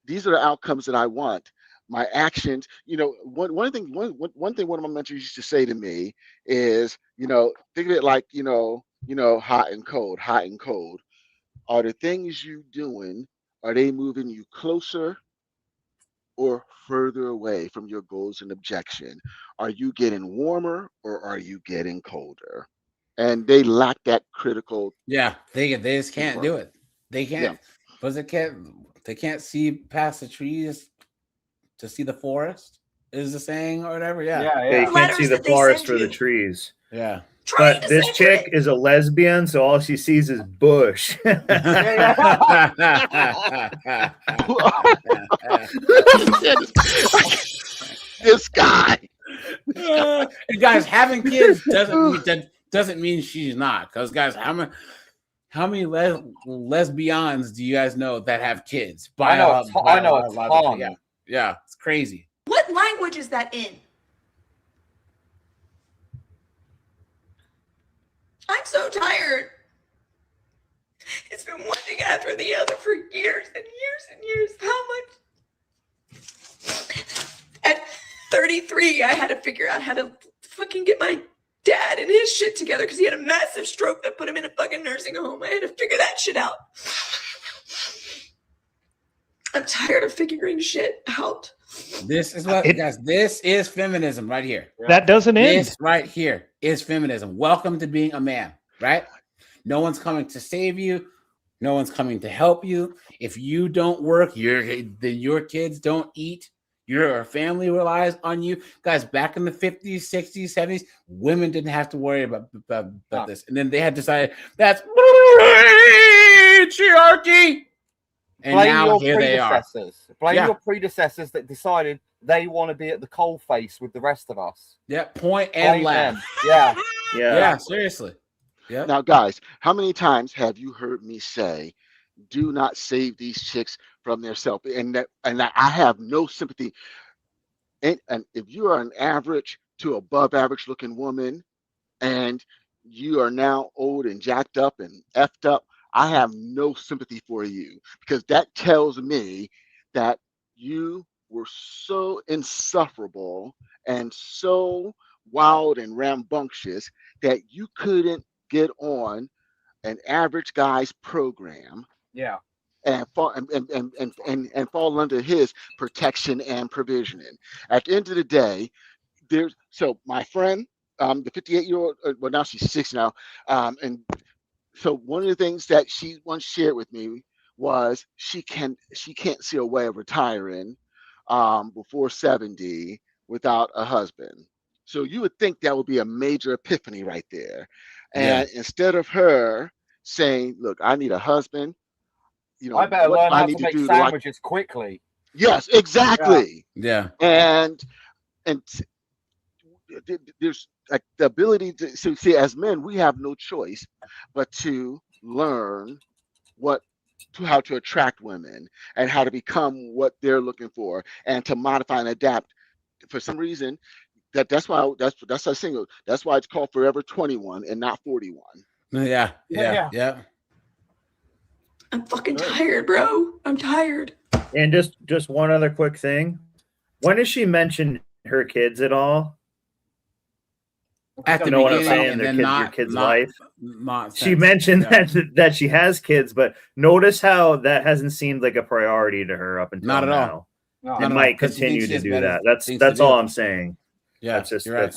these are the outcomes that I want. My actions, one thing one of my mentors used to say to me is, think of it like, hot and cold, hot and cold. Are the things you doing, are they moving you closer or further away from your goals and objection? Are you getting warmer or are you getting colder? And they lack that critical. Yeah, they just can't do it. They can't, because they can't see past the trees to see the forest, is the saying or whatever. Yeah. They can't see the forest for the trees. Yeah. But this chick is a lesbian, so all she sees is bush. This guy. And guys, having kids doesn't mean she's not. Because guys, how many lesbians do you guys know that have kids? I know a ton. Yeah, it's crazy. What language is that in? I'm so tired. It's been one thing after the other for years and years and years. How much? At 33, I had to figure out how to fucking get my dad and his shit together because he had a massive stroke that put him in a fucking nursing home. I had to figure that shit out. I'm tired of figuring shit out. This is what, guys, this is feminism right here. That doesn't end. This right here is feminism. Welcome to being a man, right? No one's coming to save you. No one's coming to help you. If you don't work, then your kids don't eat. Your family relies on you. Guys, back in the 50s, 60s, 70s, women didn't have to worry about this. And then they had decided that's patriarchy. And Blame now your here they are. predecessors. Blame your predecessors that decided they want to be at the coalface with the rest of us. Yeah, point and laugh. them. Yeah. Yeah, seriously. Yeah. Now, guys, how many times have you heard me say, "Do not save these chicks from their self"? And I have no sympathy. And if you are an average to above average looking woman, and you are now old and jacked up and effed up, I have no sympathy for you, because that tells me that you were so insufferable and so wild and rambunctious that you couldn't get on an average guy's program Yeah. and fall under his protection and provisioning. At the end of the day, so my friend, the 58-year-old, well, now she's 6 now, and so one of the things that she once shared with me was she can't see a way of retiring before 70 without a husband. So you would think that would be a major epiphany right there. And instead of her saying, "Look, I need a husband, I better learn how to make do sandwiches quickly." Yes, exactly. Yeah. And there's like the ability to see, as men, we have no choice but to learn how to attract women and how to become what they're looking for, and to modify and adapt. For some reason, that's why a single. That's why it's called Forever 21 and not 41. Yeah. I'm fucking tired, bro. I'm tired. And just one other quick thing. When does she mention her kids at all? At the know what I'm beginning, saying? and Their then kids, not, your kid's not, life. not She since. mentioned Yeah. that she has kids, but notice how that hasn't seemed like a priority to her up until Not at all. now. No, It not at all, might 'cause she continue thinks she to has do better that. things That's to all do. I'm saying. Yeah, that's just you're right.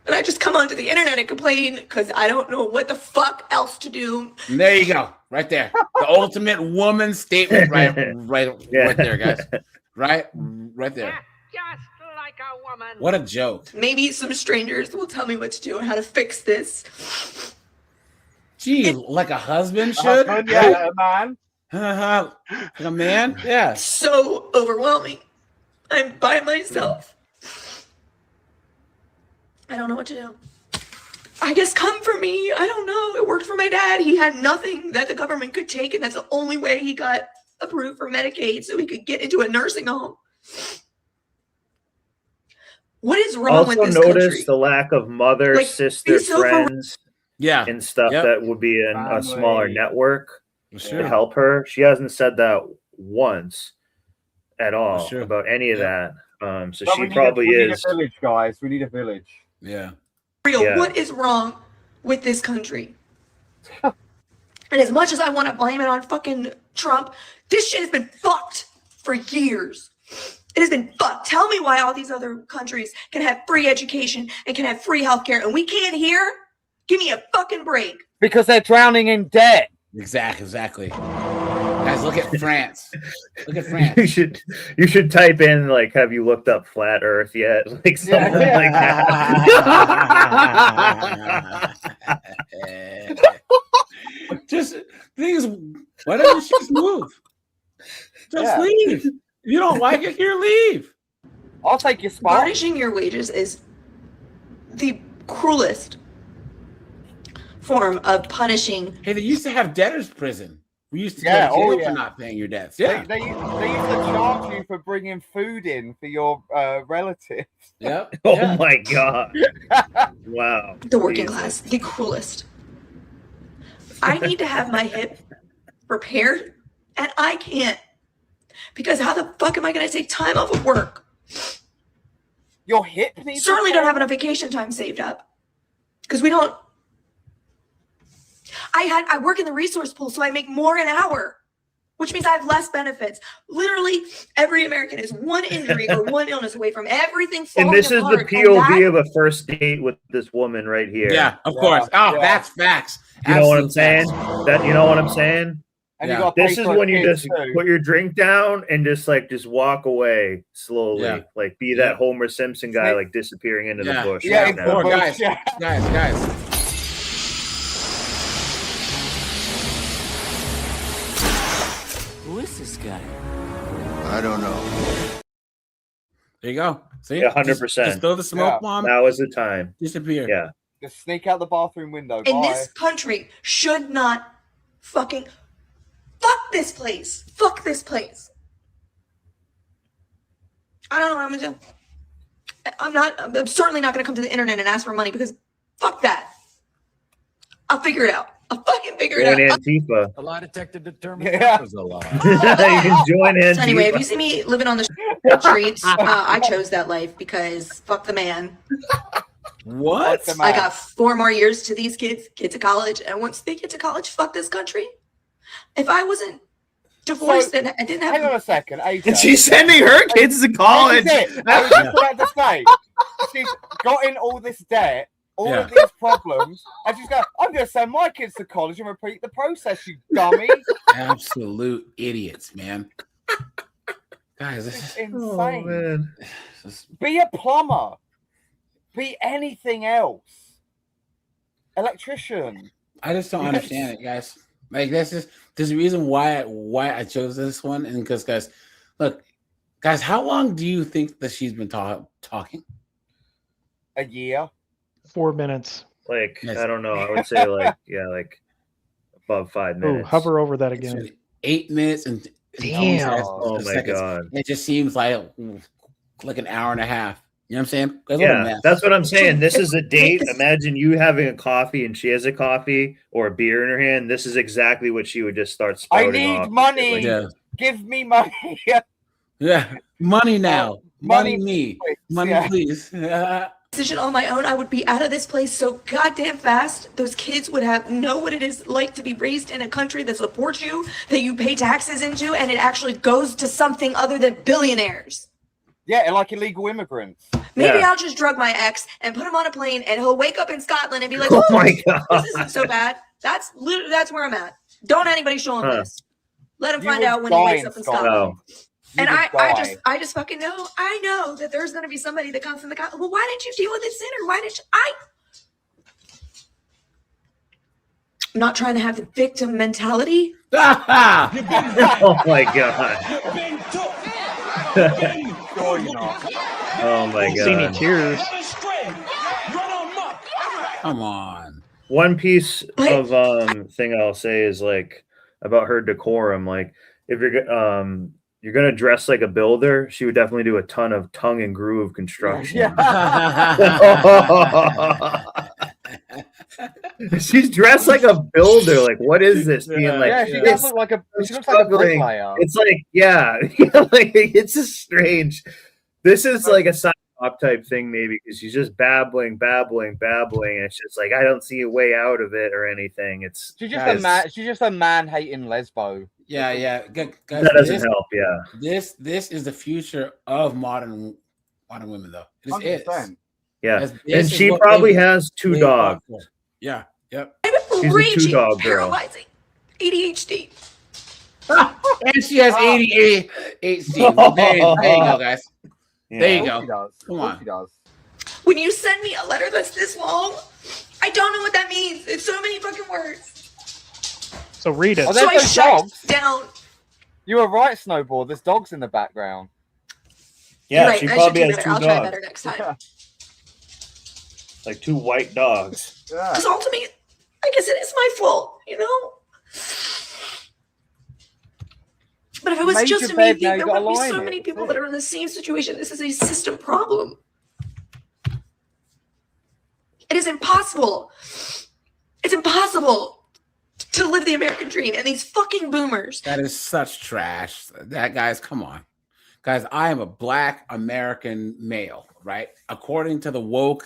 And I just come onto the internet and complain because I don't know what the fuck else to do. And there you go, right there. The ultimate woman statement, right there, guys. Right there. What a joke. Maybe some strangers will tell me what to do and how to fix this. Gee, like a husband should? Yeah, a man. Like a man? Yeah. So overwhelming. I'm by myself. I don't know what to do. I guess come for me. I don't know. It worked for my dad. He had nothing that the government could take, and that's the only way he got approved for Medicaid so he could get into a nursing home. What is wrong Also with this notice country? the lack of mother, Like, sister, be so for- friends, yeah, and stuff Yep. that would be in a smaller Family. network Sure. to help her. She hasn't said that once at all Sure. about any of that. So But she we need probably we need is. a village, guys. We need a village. Yeah. Real. Yeah. What is wrong with this country? And as much as I want to blame it on fucking Trump, this shit has been fucked for years. It has been fucked. Tell me why all these other countries can have free education and can have free healthcare and we can't here? Give me a fucking break. Because they're drowning in debt. Exactly. Guys, look at France. Look at France. You should type in like, have you looked up flat Earth yet? Like something like that. Just the thing is, why don't you just move? Just leave. If you don't like it, here, leave. I'll take your spot. Garnishing your wages is the cruelest form of punishing. Hey, they used to have debtors' prison. We used to Yeah, go to oh, jail yeah. for not paying your debts. Yeah. They used to charge you for bringing food in for your relatives. Yep. Oh my god! Wow. The working Jesus. class, the cruelest. I need to have my hip repaired, and I can't. Because how the fuck am I going to take time off of work? Your hip needs Certainly don't have enough vacation time saved up. Because we don't. I work in the resource pool, so I make more an hour, which means I have less benefits. Literally, every American is one injury or one illness away from everything falling And this is the apart. And POV that- of a first date with this woman right here. Yeah, of course. Oh, that's facts. You know what I'm Absolute saying? facts. You know what I'm saying? And Yeah. you got to This is when you just put your drink down and just walk away slowly, Yeah. like be that Homer Simpson guy, like disappearing into Yeah. the bush. Yeah, right now. Or guys, Yeah. guys. Who is this guy? I don't know. There you go. See, Yeah, 100%. Just throw the smoke bomb. Now is the time. Disappear. Yeah. Just sneak out the bathroom window. And Bye. this country should not fucking fuck this place. Fuck this place. I don't know what I'm gonna do. I'm certainly not gonna come to the internet and ask for money because fuck that. I'll figure it out. I'll fucking figure it Join out. Antifa. The lie detector determined that was a lie. You can join Antifa. So anyway, if you see me living on the streets, I chose that life because fuck the man. What? I got 4 more years to these kids get to college, and once they get to college, fuck this country. If I wasn't divorced and I didn't have. Hang on a second, AJ. And she's sending her kids to college. This is it. I was just about to say, she's got in all this debt, all of these problems, and she's going, I'm going to send my kids to college and repeat the process, you dummy. Absolute idiots, man. Guys, this is insane. Be a plumber. Be anything else. Electrician. I just don't understand it, guys. Like there's a reason why I chose this one, and because guys, look, guys, how long do you think that she's been talking? A year. 4 minutes. Like I don't know. I would say like above 5 minutes. Oh, hover over that again. 8 minutes and damn. Oh my seconds. God. It just seems like an hour and a half. You know what I'm saying? Yeah, that's what I'm saying. This is a date. Imagine you having a coffee and she has a coffee or a beer in her hand. This is exactly what she would just start I spouting need off. money. Like, Give me money. Yeah, money now. Money me. Money, yeah. please. Decision on my own, I would be out of this place so goddamn fast. Those kids would know what it is like to be raised in a country that supports you, that you pay taxes into, and it actually goes to something other than billionaires. Yeah, like illegal immigrants. Maybe I'll just drug my ex and put him on a plane, and he'll wake up in Scotland and be like, Oh my God. this isn't so bad. That's where I'm at. Don't anybody show him this. Let him You find would out when he die wakes in up in Scotland. Scotland. You And would I die. just fucking know. I know that there's gonna be somebody that comes from the well, why didn't you deal with it sooner? Why didn't you? I'm not trying to have the victim mentality. Oh my God. Oh my See any God. tears. Come on. One piece of thing I'll say is like about her decorum. Like if you're gonna dress like a builder, she would definitely do a ton of tongue and groove construction. She's dressed like a builder. Like, what is this? Being like, Yeah, she does look like she looks like a struggling. bricklayer. It's like, yeah, like it's just strange. This is like a side op type thing, maybe, because she's just babbling. And it's just like I don't see a way out of it or anything. It's She's just a man hating lesbo. Yeah. Guys, that doesn't help. Yeah. This is the future of modern women, though. It is. 100%. Yeah, This and is she what probably they- has 2 they dogs. fought for. Yeah. Yep. She's a Raging, 2-dog girl. paralyzing, ADHD. And she has 88 Steve. There you go, guys. There you go. She does. Come Of course on. she does. When you send me a letter that's this long, I don't know what that means. It's so many fucking words. So read it. Oh, So there's I those shut dogs. down. You were right, Snowball. There's dogs in the background. Yeah, Right, she I should probably do has better. 2 I'll try dogs, better next time. like 2 white dogs. Because ultimately, I guess it is my fault, you know? But if it was Made just your me, bed, now there you gotta would be lie so in it. many people that are in the same situation. This is a system problem. It is impossible. It's impossible to live the American dream. And these fucking boomers. That is such trash. That guys, come on. Guys, I am a black American male, right? According to the woke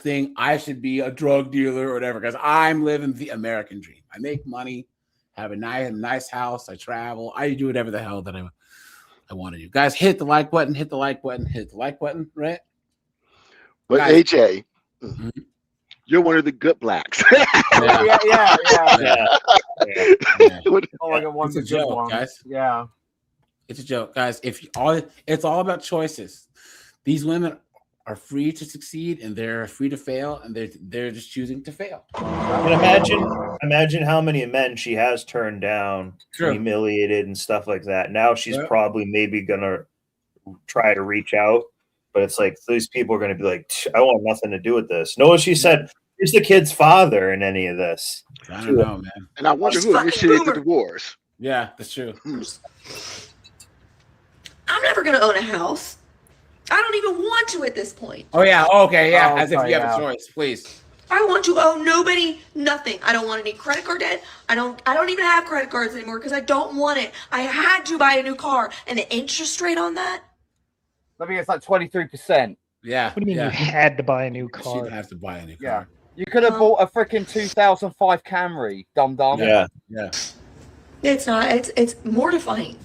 thing, I should be a drug dealer or whatever, because I'm living the American dream. I make money, have a nice house, I travel, I do whatever the hell that I want to do. Guys, hit the like button, right? But Guys. AJ, you're one of the good blacks. Yeah. What- Oh, I got one It's a good joke, one. guys. Yeah. It's a joke, guys. It's all about choices. These women are free to succeed and they're free to fail, and they're just choosing to fail. And imagine how many men she has turned down, True. humiliated, and stuff like that. Now she's Yeah. probably maybe gonna try to reach out, but it's like these people are going to be like, I want nothing to do with this. No, she said, "Who's the kid's father in any of this?" I don't know, man. And I wonder who initiated the divorce. Yeah, that's true. I'm never gonna own a house. I don't even want to at this point. Oh yeah. Okay. Yeah. Oh, As if you have yeah. a choice, please. I want to owe nobody nothing. I don't want any credit card debt. I don't even have credit cards anymore because I don't want it. I had to buy a new car, and the interest rate on that. I mean, it's like 23%. Yeah. What do you mean yeah. you had to buy a new She car? didn't have to buy any Yeah. car. You could have bought a freaking 2005 Camry, dum. Yeah. Yeah. It's not. It's mortifying,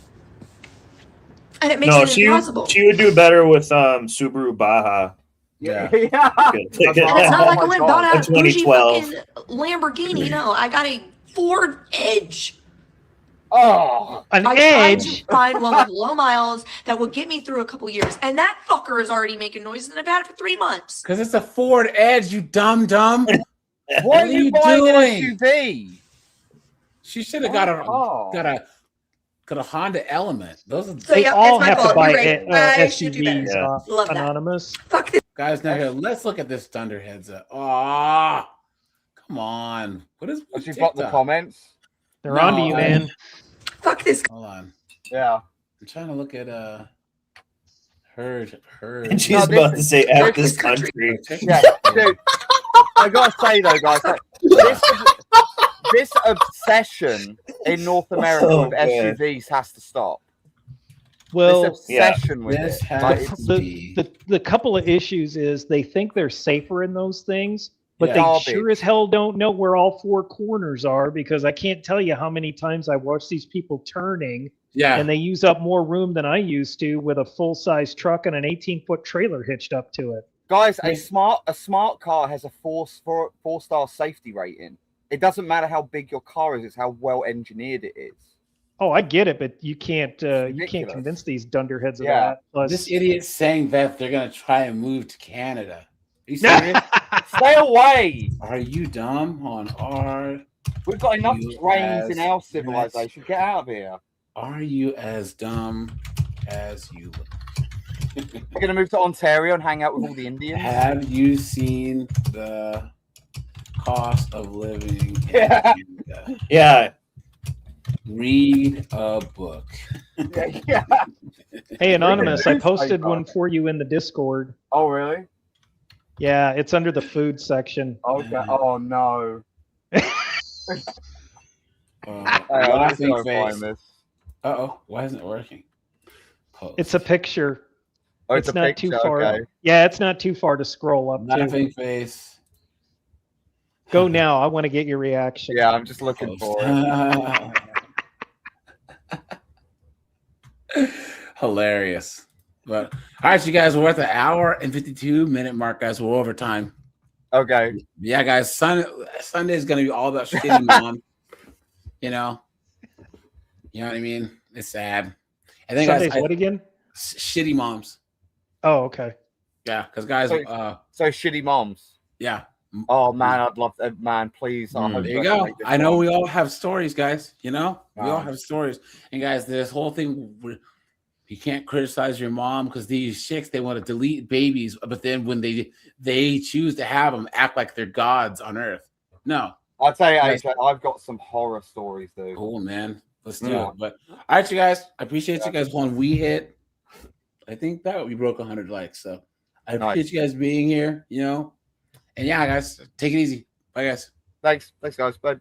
and it makes No, it impossible. she would do better with Subaru Baja. Yeah. Yeah. And it's not like I went and bought A a bougie 2012. fucking Lamborghini. No, I got a Ford Edge. Oh, An I tried Edge. to find one with low miles that would get me through a couple years, and that fucker is already making noises, and I've had it for 3 months. Because it's a Ford Edge, you dumb. Why are you buying doing? an SUV? She should have got Oh. a Honda Element. Those are So They yeah, all it's my have to fault. buy You're right. I should do SUVs. better. Love that. Anonymous. Fuck this. guys. Now here, let's look at this Thunderheads. Oh, come on. What is Has with she blocked the TikTok? comments? They're on to you, man. Fuck this. Hold on. Yeah. I'm trying to look at her. And she's No, about to say F this this country. Yeah, dude. I gotta say though, guys, like, this obsession in North America Oh, with man. SUVs has to stop. Well, This obsession with This it. has Like, to it's be. the couple of issues is they think they're safer in those things, but Yeah. they Garbage. sure as hell don't know where all four corners are, because I can't tell you how many times I watch these people turning Yeah. and they use up more room than I used to with a full-size truck and an 18-foot trailer hitched up to it. guys, a smart car has a four-star safety rating. It doesn't matter how big your car is; it's how well engineered it is. Oh, I get it, but you can't ridiculous. convince these dunderheads of Yeah. that. Plus, This idiot's saying that they're gonna try and move to Canada. Are you serious? Stay away. Are you dumb? On R? We've got enough You brains in as our civilization. Get out of here. Are you as dumb as you look? We're gonna move to Ontario and hang out with all the Indians. Have you seen the cost of living in Yeah. Canada? Yeah. Read a book. Yeah. hey, Anonymous, I posted newspaper. one for you in the Discord. Oh really? Yeah, it's under the food section. Okay. Oh no. Laughing so face. find this. Uh-oh, why isn't it working? Post. It's a picture. Oh, It's a not picture, too far. okay. Yeah, it's not too far to scroll up Laughing to. face. Go now. I want to get your reaction. Yeah, I'm just looking for it. Hilarious. But all right, you guys, we're at the hour and 52-minute mark, guys. We're over time. Okay. Yeah, guys. Sunday is gonna be all about shitty mom. You know what I mean? It's sad. I think Sunday's what again? Shitty moms. Oh, okay. Yeah, because guys, So shitty moms. yeah. Oh man, I'd love to. Man, please. I hope There you I can go. make this I know one. we all have stories, guys. You know, we all Wow. have stories. And guys, this whole thing, you can't criticize your mom because these chicks, they want to delete babies, but then when they choose to have them, act like they're gods on earth. No. I'll tell you, Yes. AJ, I've got some horror stories, dude. Cool, man. Let's do Yeah. it. But all right, you guys. I appreciate you guys. When we hit, I think that we broke 100 likes. So I appreciate you guys being here. You know, and yeah, guys, take it easy. Bye, guys. Thanks, guys. Bye.